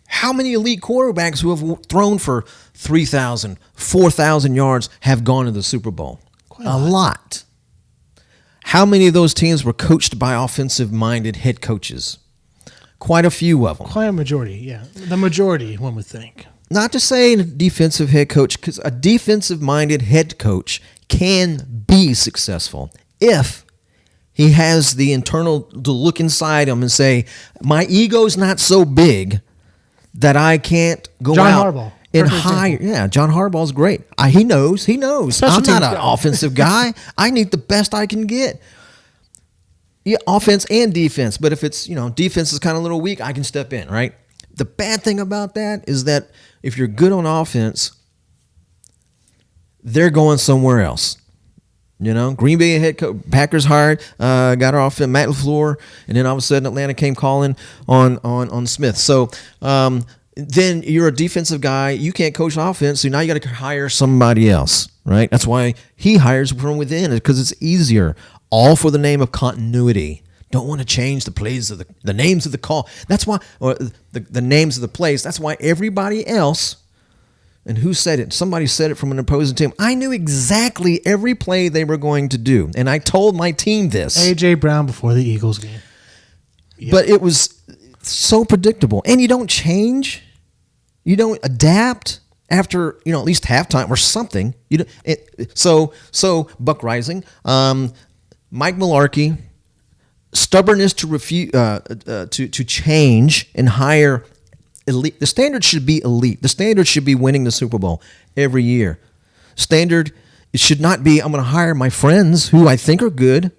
B: how many elite quarterbacks who have thrown for 3,000, 4,000 yards have gone to the Super Bowl?
A: Quite a lot.
B: Lot. How many of those teams were coached by offensive-minded head coaches? Quite a few of them.
A: Quite a majority, yeah. The majority, one would think.
B: Not to say a defensive head coach, because a defensive-minded head coach can be successful if he has the internal to look inside him and say, my ego's not so big that I can't go
A: John
B: out
A: Harbaugh.
B: and
A: Perfect
B: hire.
A: example.
B: Yeah, John Harbaugh's great. He knows.
A: Special
B: I'm not
A: teams
B: an
A: guy.
B: offensive guy. I need the best I can get. Yeah, offense and defense. But if it's, defense is kind of a little weak, I can step in, right? The bad thing about that is that if you're good on offense, they're going somewhere else. Green Bay head coach, Packers hired, got our offense, Matt LaFleur, and then all of a sudden Atlanta came calling on Smith. So then you're a defensive guy. You can't coach offense, so now you got to hire somebody else, right? That's why he hires from within, because it's easier. All for the name of continuity. Don't want to change the plays of the names of the call. That's why, or the names of the plays. That's why everybody else, and who said it? Somebody said it from an opposing team. I knew exactly every play they were going to do, and I told my team this.
A: A.J. Brown before the Eagles game. Yep.
B: But it was so predictable, and you don't change, you don't adapt after at least halftime or something. So Buck Rising, Mike Mularkey, stubbornness to refuse to change and hire elite. The standard should be elite. The standard should be winning the Super Bowl every year. Standard, it should not be, I'm going to hire my friends who I think are good,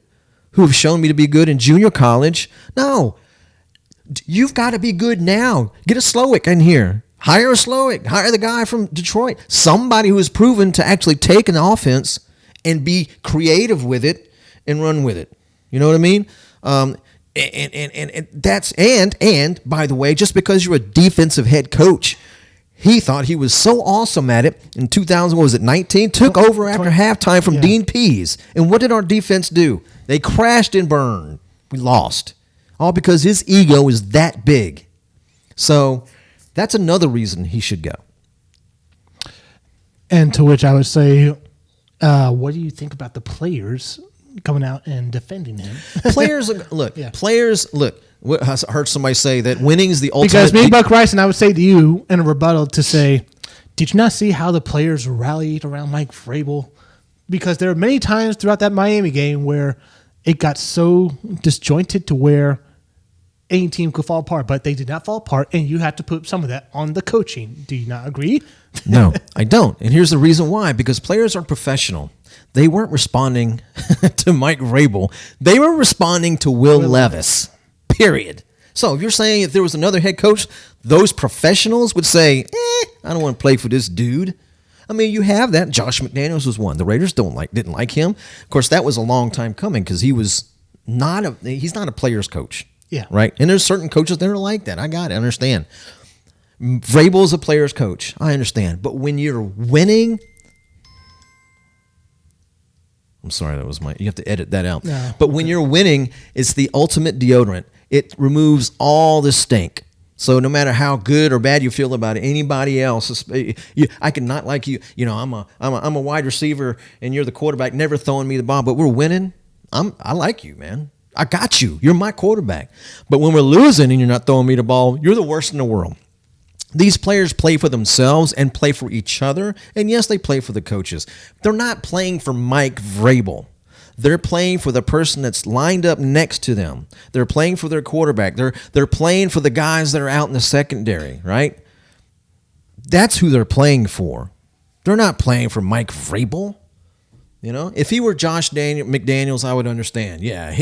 B: who have shown me to be good in junior college. No, you've got to be good now. Get a Slowick in here. Hire a Slowick. Hire the guy from Detroit. Somebody who has proven to actually take an offense and be creative with it and run with it. You know what I mean? And that's and by the way, just because you're a defensive head coach, he thought he was so awesome at it in 2019, took over after halftime from Dean Pease. And what did our defense do? They crashed and burned. We lost. All because his ego is that big. So that's another reason he should go.
A: And to which I would say, what do you think about the players coming out and defending him?
B: Players look. I heard somebody say that winning is the ultimate.
A: Because me, Buck Rice, and I would say to you in a rebuttal to say, did you not see how the players rallied around Mike Vrabel? Because there are many times throughout that Miami game where it got so disjointed to where any team could fall apart, but they did not fall apart, and you have to put some of that on the coaching. Do you not agree?
B: No, I don't. And here's the reason why. Because players are professional. They weren't responding to Mike Vrabel. They were responding to Will Levis, period. So if you're saying if there was another head coach, those professionals would say, I don't want to play for this dude. I mean, you have that. Josh McDaniels was one. The Raiders didn't like him. Of course, that was a long time coming because he's not a player's coach.
A: Yeah.
B: Right? And there's certain coaches that are like that. I got it. I understand. Vrabel's a player's coach. I understand. But when you're winning, I'm sorry, you have to edit that out.
A: No.
B: But when you're winning, it's the ultimate deodorant. It removes all the stink. So no matter how good or bad you feel about anybody else, I can not like you. I'm a wide receiver and you're the quarterback, never throwing me the ball. But we're winning. I like you, man. I got you. You're my quarterback. But when we're losing and you're not throwing me the ball, you're the worst in the world. These players play for themselves and play for each other. And yes, they play for the coaches. They're not playing for Mike Vrabel. They're playing for the person that's lined up next to them. They're playing for their quarterback. They're playing for the guys that are out in the secondary, right? That's who they're playing for. They're not playing for Mike Vrabel. If he were Josh McDaniels, I would understand. Yeah,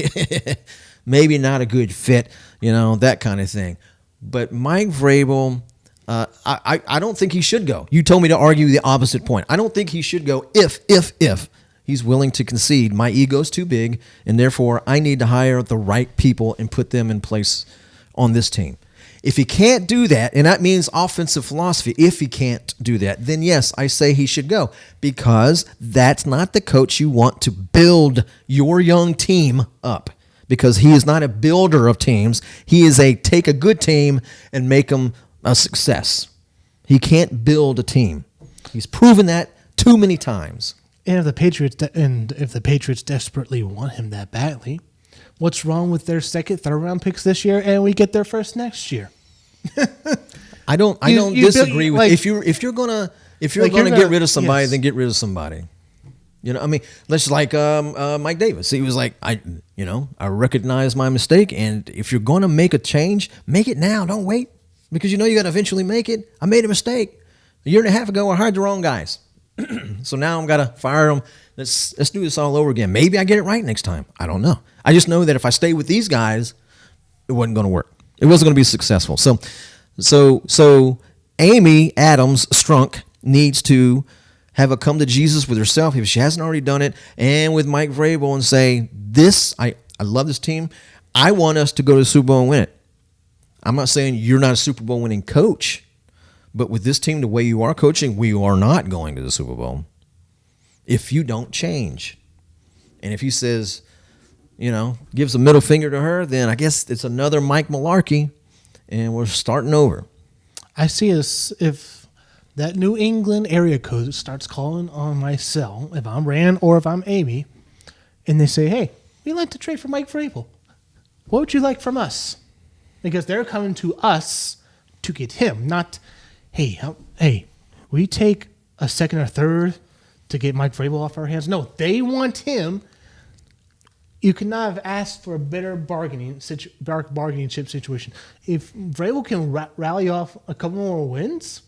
B: maybe not a good fit, that kind of thing. But Mike Vrabel, I don't think he should go. You told me to argue the opposite point. I don't think he should go if he's willing to concede my ego's too big, and therefore I need to hire the right people and put them in place on this team. If he can't do that, and that means offensive philosophy, if he can't do that, then yes, I say he should go, because that's not the coach you want to build your young team up, because he is not a builder of teams. He is take a good team and make them a success. He can't build a team. He's proven that too many times.
A: And if the Patriots desperately want him that badly, what's wrong with their second, third round picks this year, and we get their first next year?
B: I don't disagree with, like, if you're gonna get rid of somebody, then get rid of somebody. You know, I mean, let's like Mike Davis. He was like, I recognize my mistake, and if you're gonna make a change, make it now. Don't wait, because you know you got to eventually make it. I made a mistake a year and a half ago. I hired the wrong guys. So now I'm got to fire them. Let's do this all over again. Maybe I get it right next time. I don't know. I just know that if I stay with these guys, it wasn't going to work. It wasn't going to be successful. So Amy Adams Strunk needs to have a come to Jesus with herself if she hasn't already done it, and with Mike Vrabel, and say, I love this team. I want us to go to the Super Bowl and win it. I'm not saying you're not a Super Bowl winning coach, but with this team, the way you are coaching, we are not going to the Super Bowl if you don't change. And if he says, gives a middle finger to her, then I guess it's another Mike Malarkey, and we're starting over. I see
A: us, if that New England area code starts calling on my cell, if I'm Rand or if I'm Amy, and they say, hey, we'd like to trade for Mike Vrabel. What would you like from us? Because they're coming to us to get him, not... Hey, we take a second or third to get Mike Vrabel off our hands? No, they want him. You could not have asked for a better bargaining chip situation. If Vrabel can rally off a couple more wins,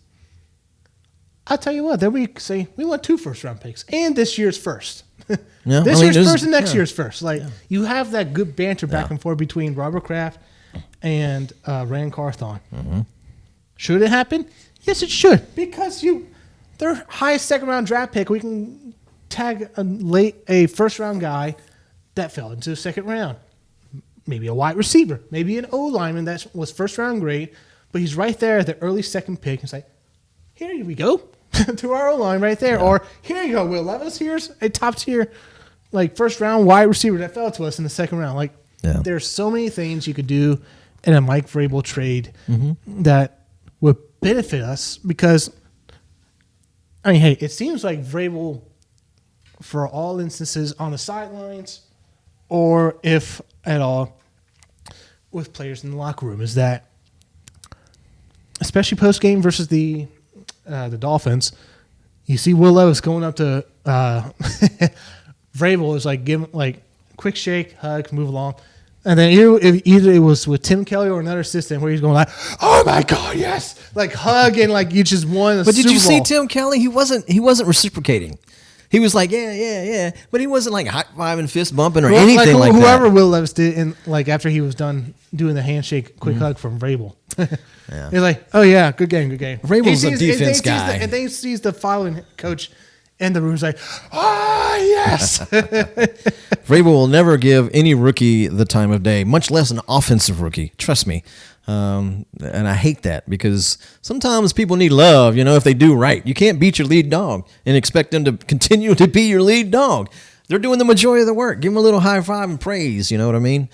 A: I'll tell you what, then we say we want 2 first-round picks and this year's first. This year's first and next year's first. You have that good banter back and forth between Robert Kraft and Rand Carthon. Mm-hmm. Should it happen? Yes, it should, because their highest second-round draft pick, we can tag a first-round guy that fell into the second round. Maybe a wide receiver, maybe an O-lineman that was first-round grade, but he's right there at the early second pick. It's like, here we go to our O-line right there. Yeah. Or here you go, Will Levis. Here's a top-tier first-round wide receiver that fell to us in the second round. There's so many things you could do in a Mike Vrabel trade that would benefit us, because, it seems like Vrabel, for all instances on the sidelines, or if at all with players in the locker room, is that, especially post-game versus the Dolphins, you see Will Levis going up to Vrabel is give him quick shake, hug, move along. And then either it was with Tim Kelly or another assistant where he's going oh my God, yes, hug, and you just won the Super Bowl. But did you see
B: Tim Kelly? He wasn't reciprocating. He was yeah, but he wasn't high-fiving, fist bumping, or anything like that.
A: Whoever Will Levis did, after he was done doing the handshake, quick hug from Vrabel. Yeah. He's oh yeah, good game.
B: Vrabel's a defense guy.
A: And then he sees the following coach in the room, yes.
B: Vrabel will never give any rookie the time of day, much less an offensive rookie. Trust me. And I hate that, because sometimes people need love, if they do right. You can't beat your lead dog and expect them to continue to be your lead dog. They're doing the majority of the work. Give them a little high five and praise, you know what I mean?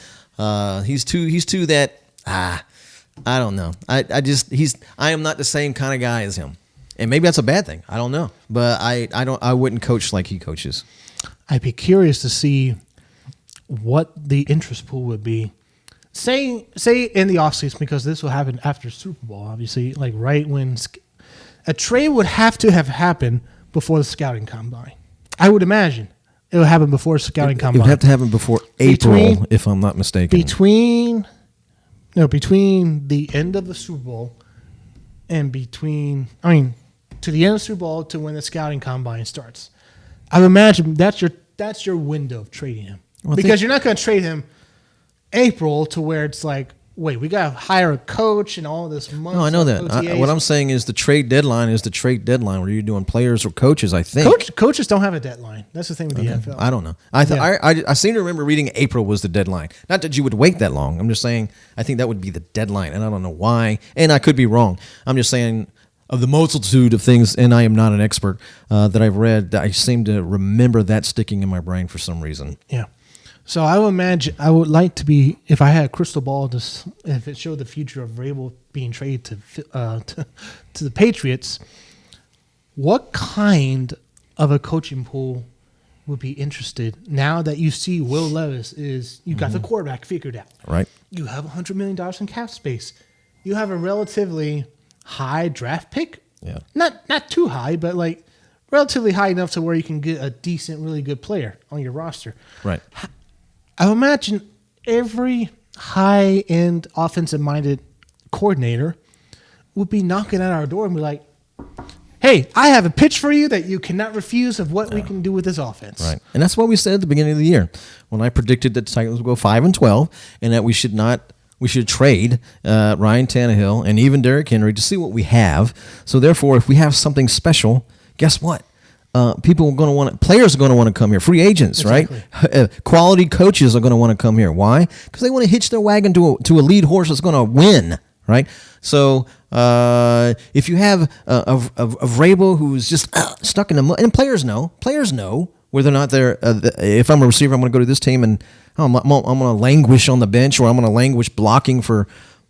B: He's too that, I don't know. I am not the same kind of guy as him. And maybe that's a bad thing. I don't know. But I wouldn't coach like he coaches.
A: I'd be curious to see what the interest pool would be. Say in the offseason, because this will happen after Super Bowl, obviously, right when a trade would have to have happened before the scouting combine. I would imagine it would happen before the scouting combine. It
B: would have to happen before April, if I'm not mistaken.
A: Between the end of the Super Bowl and to the end of the Super Bowl to when the scouting combine starts. I would imagine that's your window of trading him. Because you're not going to trade him April to where it's wait, we got to hire a coach and all this money.
B: No, I know that. What I'm saying is the trade deadline is the trade deadline. Where you're doing players or coaches, I think.
A: Coaches don't have a deadline. That's the thing with the NFL.
B: I don't know. I seem to remember reading April was the deadline. Not that you would wait that long. I'm just saying I think that would be the deadline, and I don't know why. And I could be wrong. I'm just saying of the multitude of things, and I am not an expert, that I've read, I seem to remember that sticking in my brain for some reason.
A: Yeah. So I would like to be, if I had a crystal ball, if it showed the future of Vrabel being traded to the Patriots, what kind of a coaching pool would be interested now that you see Will Levis you got the quarterback figured out.
B: Right.
A: You have $100 million in cap space. You have a relatively high draft pick.
B: Yeah.
A: Not too high, but like relatively high enough to where you can get a decent, really good player on your roster.
B: Right.
A: I would imagine every high-end offensive-minded coordinator would be knocking at our door and be like, hey, I have a pitch for you that you cannot refuse of what we can do with this offense.
B: Right. And that's what we said at the beginning of the year when I predicted that the Titans would go 5-12 and that we should trade Ryan Tannehill and even Derrick Henry to see what we have. So therefore, if we have something special, guess what? Players are going to want to come here. Free agents, exactly. Right? Quality coaches are going to want to come here. Why? Because they want to hitch their wagon to a lead horse that's going to win, right? So if you have a Vrabel who's just stuck in the mud, and players know whether or not they're. If I'm a receiver, I'm going to go to this team, and I'm going to languish on the bench, or I'm going to languish blocking for.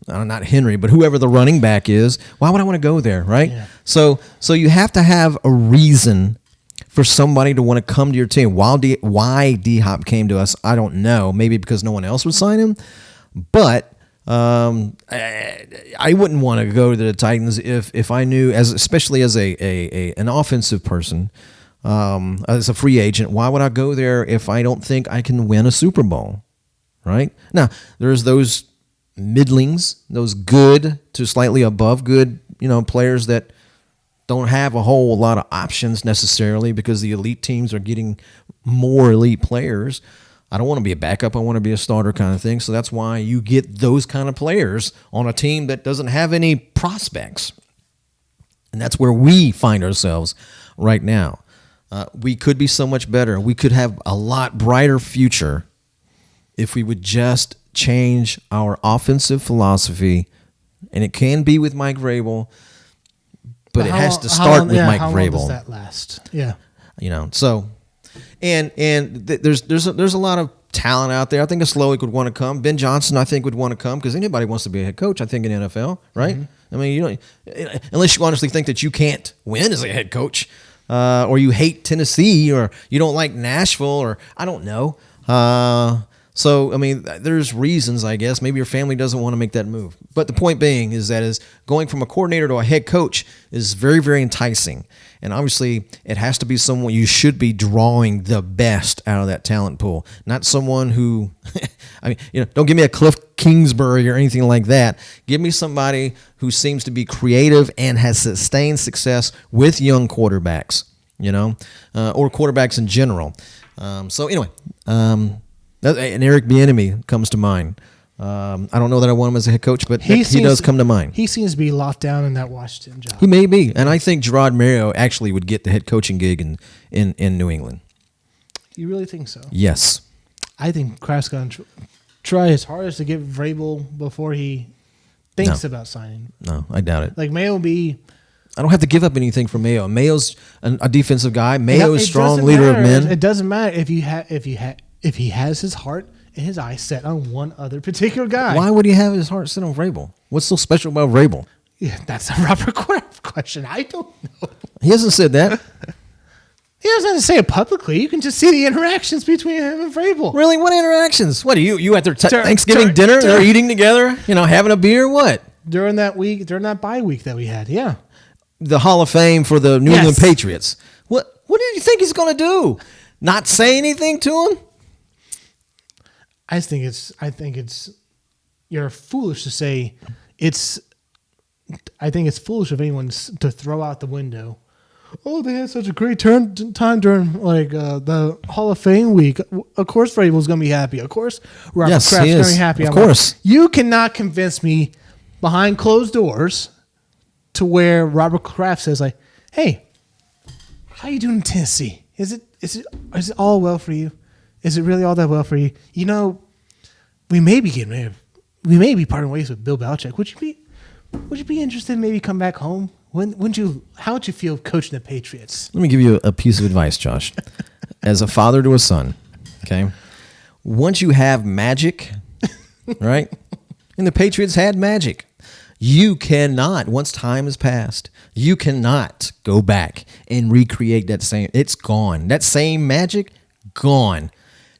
B: Not Henry, but whoever the running back is. Why would I want to go there, right? Yeah. So you have to have a reason for somebody to want to come to your team. Why D-Hop came to us, I don't know. Maybe because no one else would sign him. But I wouldn't want to go to the Titans if I knew, especially as an offensive person, as a free agent. Why would I go there if I don't think I can win a Super Bowl, right? Now, there's those middlings, those good to slightly above good, players that don't have a whole lot of options necessarily because the elite teams are getting more elite players. I don't want to be a backup. I want to be a starter kind of thing. So that's why you get those kind of players on a team that doesn't have any prospects. And that's where we find ourselves right now. We could be so much better. We could have a lot brighter future if we would just change our offensive philosophy. And it can be with Mike Vrabel. But it has to start with Mike Vrabel. How long does
A: that last? Yeah.
B: So, and there's a lot of talent out there. I think a Slowick would want to come. Ben Johnson, I think, would want to come because anybody wants to be a head coach, I think, in the NFL, right? Mm-hmm. I mean, unless you honestly think that you can't win as a head coach, or you hate Tennessee, or you don't like Nashville, or I don't know. So, I mean, there's reasons, I guess. Maybe your family doesn't want to make that move. But the point being is going from a coordinator to a head coach is very, very enticing. And obviously, it has to be someone you should be drawing the best out of that talent pool. Not someone who, don't give me a Cliff Kingsbury or anything like that. Give me somebody who seems to be creative and has sustained success with young quarterbacks, or quarterbacks in general. And Eric Bieniemy comes to mind. I don't know that I want him as a head coach, but he does come to mind.
A: He seems to be locked down in that Washington job.
B: He may be, and I think Gerard Mayo actually would get the head coaching gig in New England.
A: You really think so?
B: Yes.
A: I think Kraft's going to try his hardest to get Vrabel before he thinks about signing.
B: No, I doubt it.
A: Like Mayo will be.
B: I don't have to give up anything for Mayo. Mayo's a defensive guy. Mayo is a strong leader of men.
A: It doesn't matter if he has his heart and his eyes set on one other particular guy.
B: Why would he have his heart set on Vrabel? What's so special about Vrabel?
A: Yeah, that's a Robert Kraft question. I don't know.
B: He hasn't said that.
A: He doesn't have to say it publicly. You can just see the interactions between him and Vrabel.
B: Really? What interactions? What are you at their Thanksgiving dinner? They're eating together, having a beer? What?
A: During that bye week that we had, yeah.
B: The Hall of Fame for the New England Patriots. What do you think he's going to do? Not say anything to him?
A: I think it's you're foolish to say it's. I think it's foolish of anyone to throw out the window oh, they had such a great time during the Hall of Fame week. Of course, Vrabel's going to be happy. Of course, Robert Kraft's going to be happy.
B: Of course.
A: You cannot convince me behind closed doors to where Robert Kraft says, like, hey, how you doing in Tennessee? Is it all well for you? Is it really all that well for you? You know, we may be parting ways with Bill Belichick. Would you be interested in maybe come back home? How would you feel coaching the Patriots?
B: Let me give you a piece of advice, Josh. As a father to a son, okay? Once you have magic, right? And the Patriots had magic. You cannot, once time has passed, you cannot go back and recreate that same. It's gone. That same magic, gone.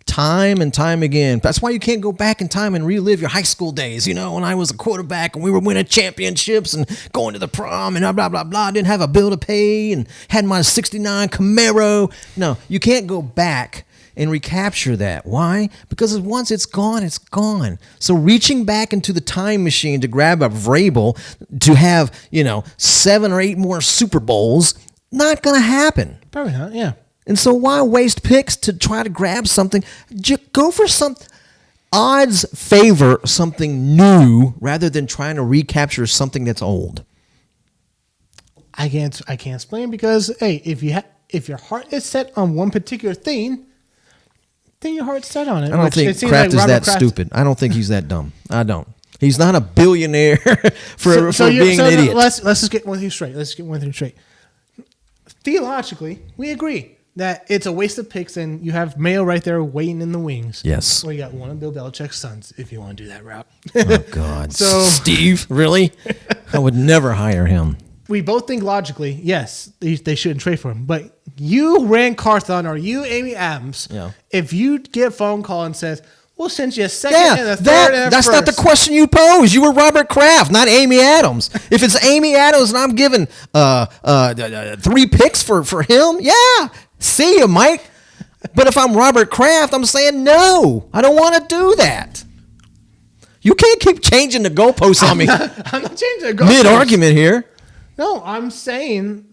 B: Time and time again. That's why you can't go back in time and relive your high school days. You know, when I was a quarterback and we were winning championships and going to the prom and blah, blah, blah. Didn't have a bill to pay and had my 69 Camaro. No, you can't go back and recapture that. Why? Because once it's gone, it's gone. So reaching back into the time machine to grab a Vrabel to have, 7 or 8 more Super Bowls, not going to happen.
A: Probably not, yeah.
B: And so why waste picks to try to grab something? Go for something. Odds favor something new rather than trying to recapture something that's old.
A: I can't explain because, hey, if your heart is set on one particular thing, then your heart's set on it.
B: I don't think Kraft is that stupid. I don't think he's that dumb. I don't. He's not a billionaire for being an idiot.
A: Let's just get one thing straight. Theologically, we agree that it's a waste of picks, and you have Mayo right there waiting in the wings.
B: Yes.
A: Well, you got one of Bill Belichick's sons if you want to do that route.
B: Oh, God. Steve, really? I would never hire him.
A: We both think logically, yes, they shouldn't trade for him. But you, Rand Carthon, or you, Amy Adams, if you get a phone call and says, we'll send you a second and a third and a
B: that's
A: first.
B: Not the question you posed. You were Robert Kraft, not Amy Adams. If it's Amy Adams and I'm giving 3 picks for him, yeah, see you, Mike. But if I'm Robert Kraft, I'm saying no. I don't want to do that. You can't keep changing the goalposts on me.
A: I'm not changing the goalposts.
B: Mid-argument here.
A: No, I'm saying,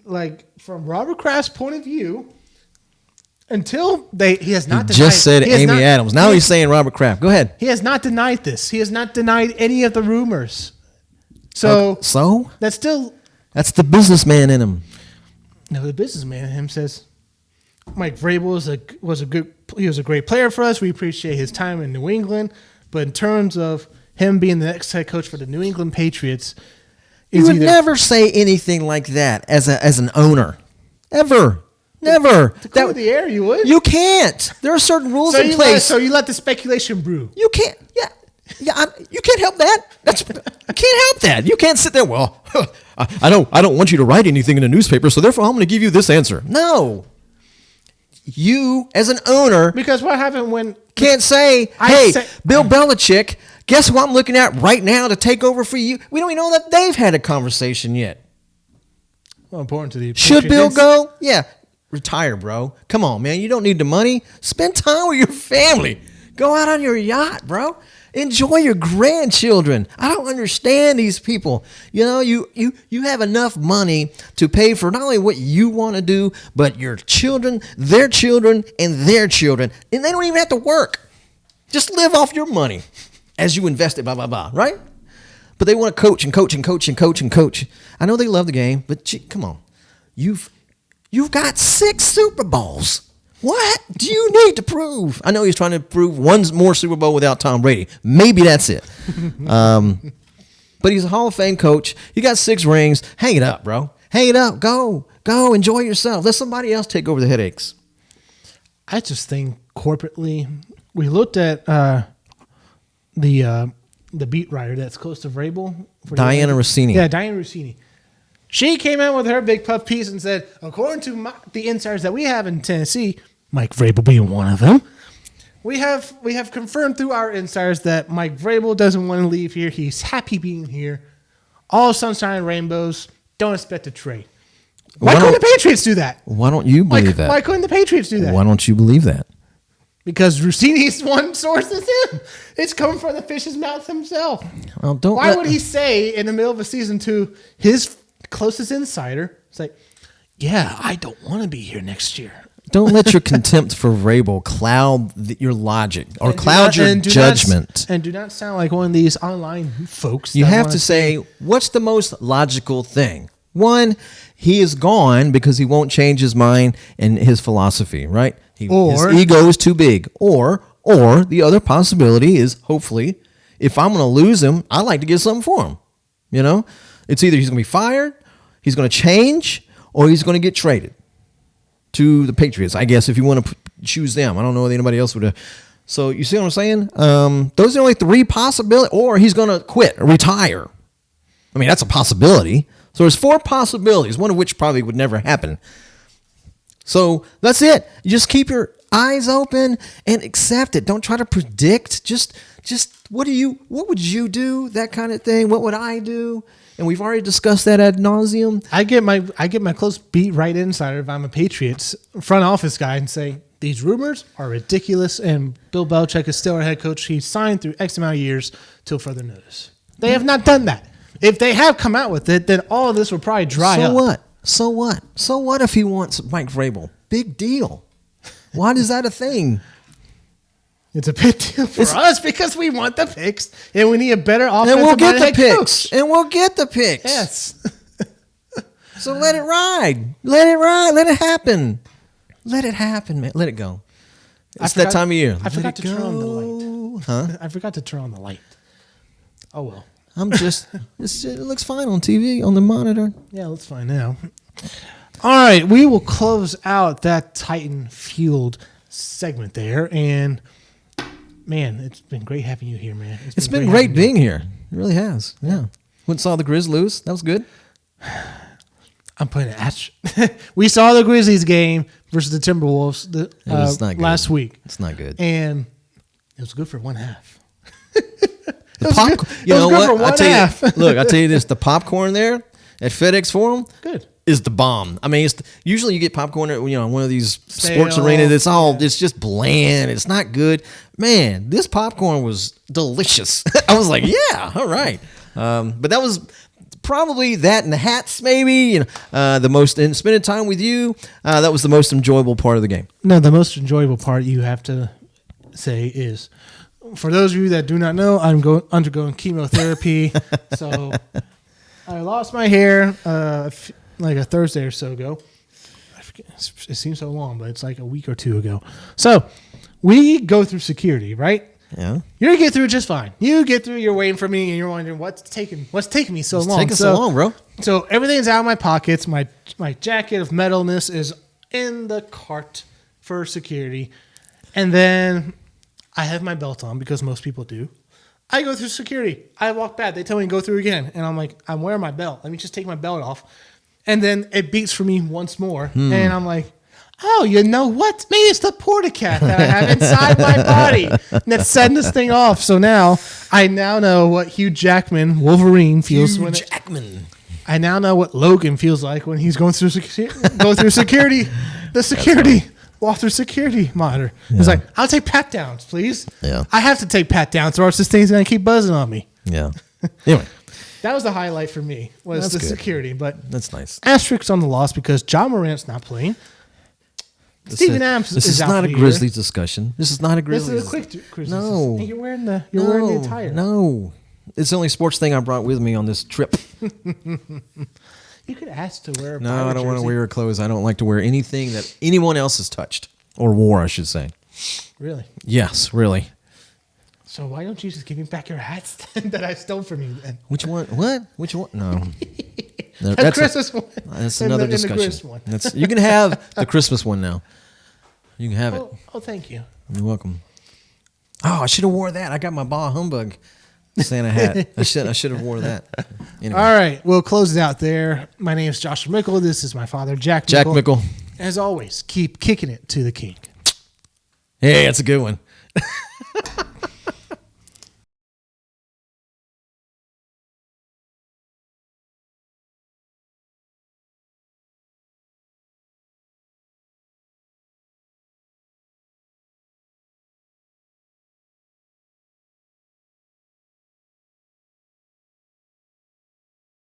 A: from Robert Kraft's point of view, until he has not denied.
B: Just said Amy Adams. Now he's saying Robert Kraft. Go ahead.
A: He has not denied this. He has not denied any of the rumors. So that's
B: the businessman in him.
A: No, the businessman in him says Mike Vrabel was a great player for us. We appreciate his time in New England, but in terms of him being the next head coach for the New England Patriots,
B: you would never say anything like that as an owner, ever. Never.
A: To clear the air, you would.
B: You can't. There are certain rules in place.
A: So you let the speculation brew.
B: You can't. Yeah. You can't help that. You can't help that. You can't sit there. Well, I don't want you to write anything in the newspaper, so therefore I'm going to give you this answer. No. You, as an owner,
A: because what happened when
B: can't say, "Hey, Bill Belichick, guess who I'm looking at right now to take over for you?" We don't even know that they've had a conversation yet.
A: Well, important to the
B: should Bill go? Yeah. Retire, bro. Come on, man. You don't need the money. Spend time with your family. Go out on your yacht, bro. Enjoy your grandchildren. I don't understand these people. You have enough money to pay for not only what you want to do, but your children, their children, and their children. And they don't even have to work. Just live off your money as you invest it, blah, blah, blah, right? But they want to coach and coach and coach and coach and coach. I know they love the game, but come on. You've got 6 Super Bowls. What do you need to prove? I know he's trying to prove one more Super Bowl without Tom Brady. Maybe that's it. But he's a Hall of Fame coach. You got 6 rings. Hang it up, bro. Hang it up. Go. Enjoy yourself. Let somebody else take over the headaches.
A: I just think corporately, we looked at the beat writer that's close to Vrabel.
B: Diana Rossini.
A: Yeah, Diana Rossini. She came out with her big puff piece and said, according to the insiders that we have in Tennessee, Mike Vrabel being one of them, we have confirmed through our insiders that Mike Vrabel doesn't want to leave here. He's happy being here. All sunshine and rainbows. Don't expect a trade. Why couldn't the Patriots do that?
B: Why don't you believe that?
A: Why couldn't the Patriots do that?
B: Why don't you believe that?
A: Because Rossini's one source is him. It's coming from the fish's mouth himself.
B: Well,
A: Why would he say in the middle of a season to his closest insider, it's like, yeah, I don't want to be here next year.
B: Don't let your contempt for Vrabel cloud your logic or cloud your judgment.
A: And do not sound like one of these online folks.
B: You have to say, what's the most logical thing? One, he is gone because he won't change his mind and his philosophy, right? His ego is too big. Or the other possibility is, hopefully, if I'm going to lose him, I like to get something for him. You know? It's either he's going to be fired, he's going to change, or he's going to get traded to the Patriots, I guess, if you want to choose them. I don't know if anybody else would have. So you see what I'm saying? Those are only three possibilities. Or he's going to quit or retire. I mean, that's a possibility. So there's four possibilities, one of which probably would never happen. So that's it. You just keep your eyes open and accept it. Don't try to predict. Just what would you do? That kind of thing. What would I do? And we've already discussed that ad nauseum.
A: I get my close beat right insider if I'm a Patriots front office guy and say, these rumors are ridiculous and Bill Belichick is still our head coach. He signed through X amount of years till further notice. They have not done that. If they have come out with it, then all of this will probably dry up.
B: So what if he wants Mike Vrabel? Big deal. Why is that a thing?
A: It's a big deal for us because we want the picks and we need a better offensive
B: and we'll get the picks.
A: Coach.
B: And we'll get the picks.
A: Yes.
B: So let it ride. Let it ride. Let it happen. Let it happen, man. Let it go. It's that time of year.
A: I forgot to turn on the light.
B: Huh?
A: I forgot to turn on the light. Oh, well.
B: It looks fine on TV, on the monitor.
A: Yeah, let's find out. All right, we will close out that Titan-fueled segment there. And, man, it's been great having you here, man.
B: It's been great being here. It really has. Yeah. Went and saw the Grizz lose. That was good.
A: I'm putting it we saw the Grizzlies game versus the Timberwolves last week.
B: It's not good.
A: And it was good for one half.
B: The popcorn. You know what? I tell you this: the popcorn there at FedEx Forum,
A: good,
B: is the bomb. I mean, usually you get popcorn at one of these sports arenas. It's just bland. It's not good. Man, this popcorn was delicious. I was like, yeah, all right. But that was probably that and the hats, maybe. The most and spending time with you. That was the most enjoyable part of the game.
A: No, the most enjoyable part you have to say is, for those of you that do not know, I'm undergoing chemotherapy. So I lost my hair like a Thursday or so ago. I forget, it seems so long, but it's like a week or two ago. So we go through security, right?
B: Yeah.
A: You're going to get through just fine. You get through, you're waiting for me, and you're wondering, what's taking me so long?
B: Taking so long, bro.
A: So everything's out of my pockets. My jacket of metalness is in the cart for security. And then I have my belt on because most people do. I go through security. I walk back. They tell me to go through again. And I'm like, I'm wearing my belt. Let me just take my belt off. And then it beeps for me once more. And I'm like, oh, you know what? Maybe it's the Portacat that I have inside my body that's setting this thing off. So now I know what Hugh Jackman, Wolverine, feels I now know what Logan feels like when he's going through security. The security. Walk through security monitor. Yeah. It's like, I'll take pat downs, please.
B: Yeah.
A: I have to take pat downs or else this thing's going to keep buzzing on me.
B: Yeah. Anyway.
A: That was the highlight for me, was the security. But
B: that's nice.
A: Asterisks on the loss because John Morant's not playing. Steven Adams
B: This is not a Grizzlies discussion. This is not a Grizzlies.
A: This is a quick Grizzlies.
B: No.
A: Hey, you're wearing the attire.
B: No. It's the only sports thing I brought with me on this trip.
A: You could ask to wear a
B: No, I don't want to wear clothes. I don't like to wear anything that anyone else has touched. Or wore, I should say.
A: Really?
B: Yes, really.
A: So why don't you just give me back your hats that I stole from you then?
B: Which one? What? Which one? No.
A: That's Christmas one.
B: That's another discussion. You can have the Christmas one now. You can have it.
A: Oh, thank you.
B: You're welcome. Oh, I should have wore that. I got my Bah Humbug Santa hat. I should have wore that. Anyway.
A: All right, we'll close it out there. My name is Joshua Mickle. This is my father, Jack Mickle.
B: Jack Mickle.
A: As always, keep kicking it to the king.
B: Hey, that's a good one.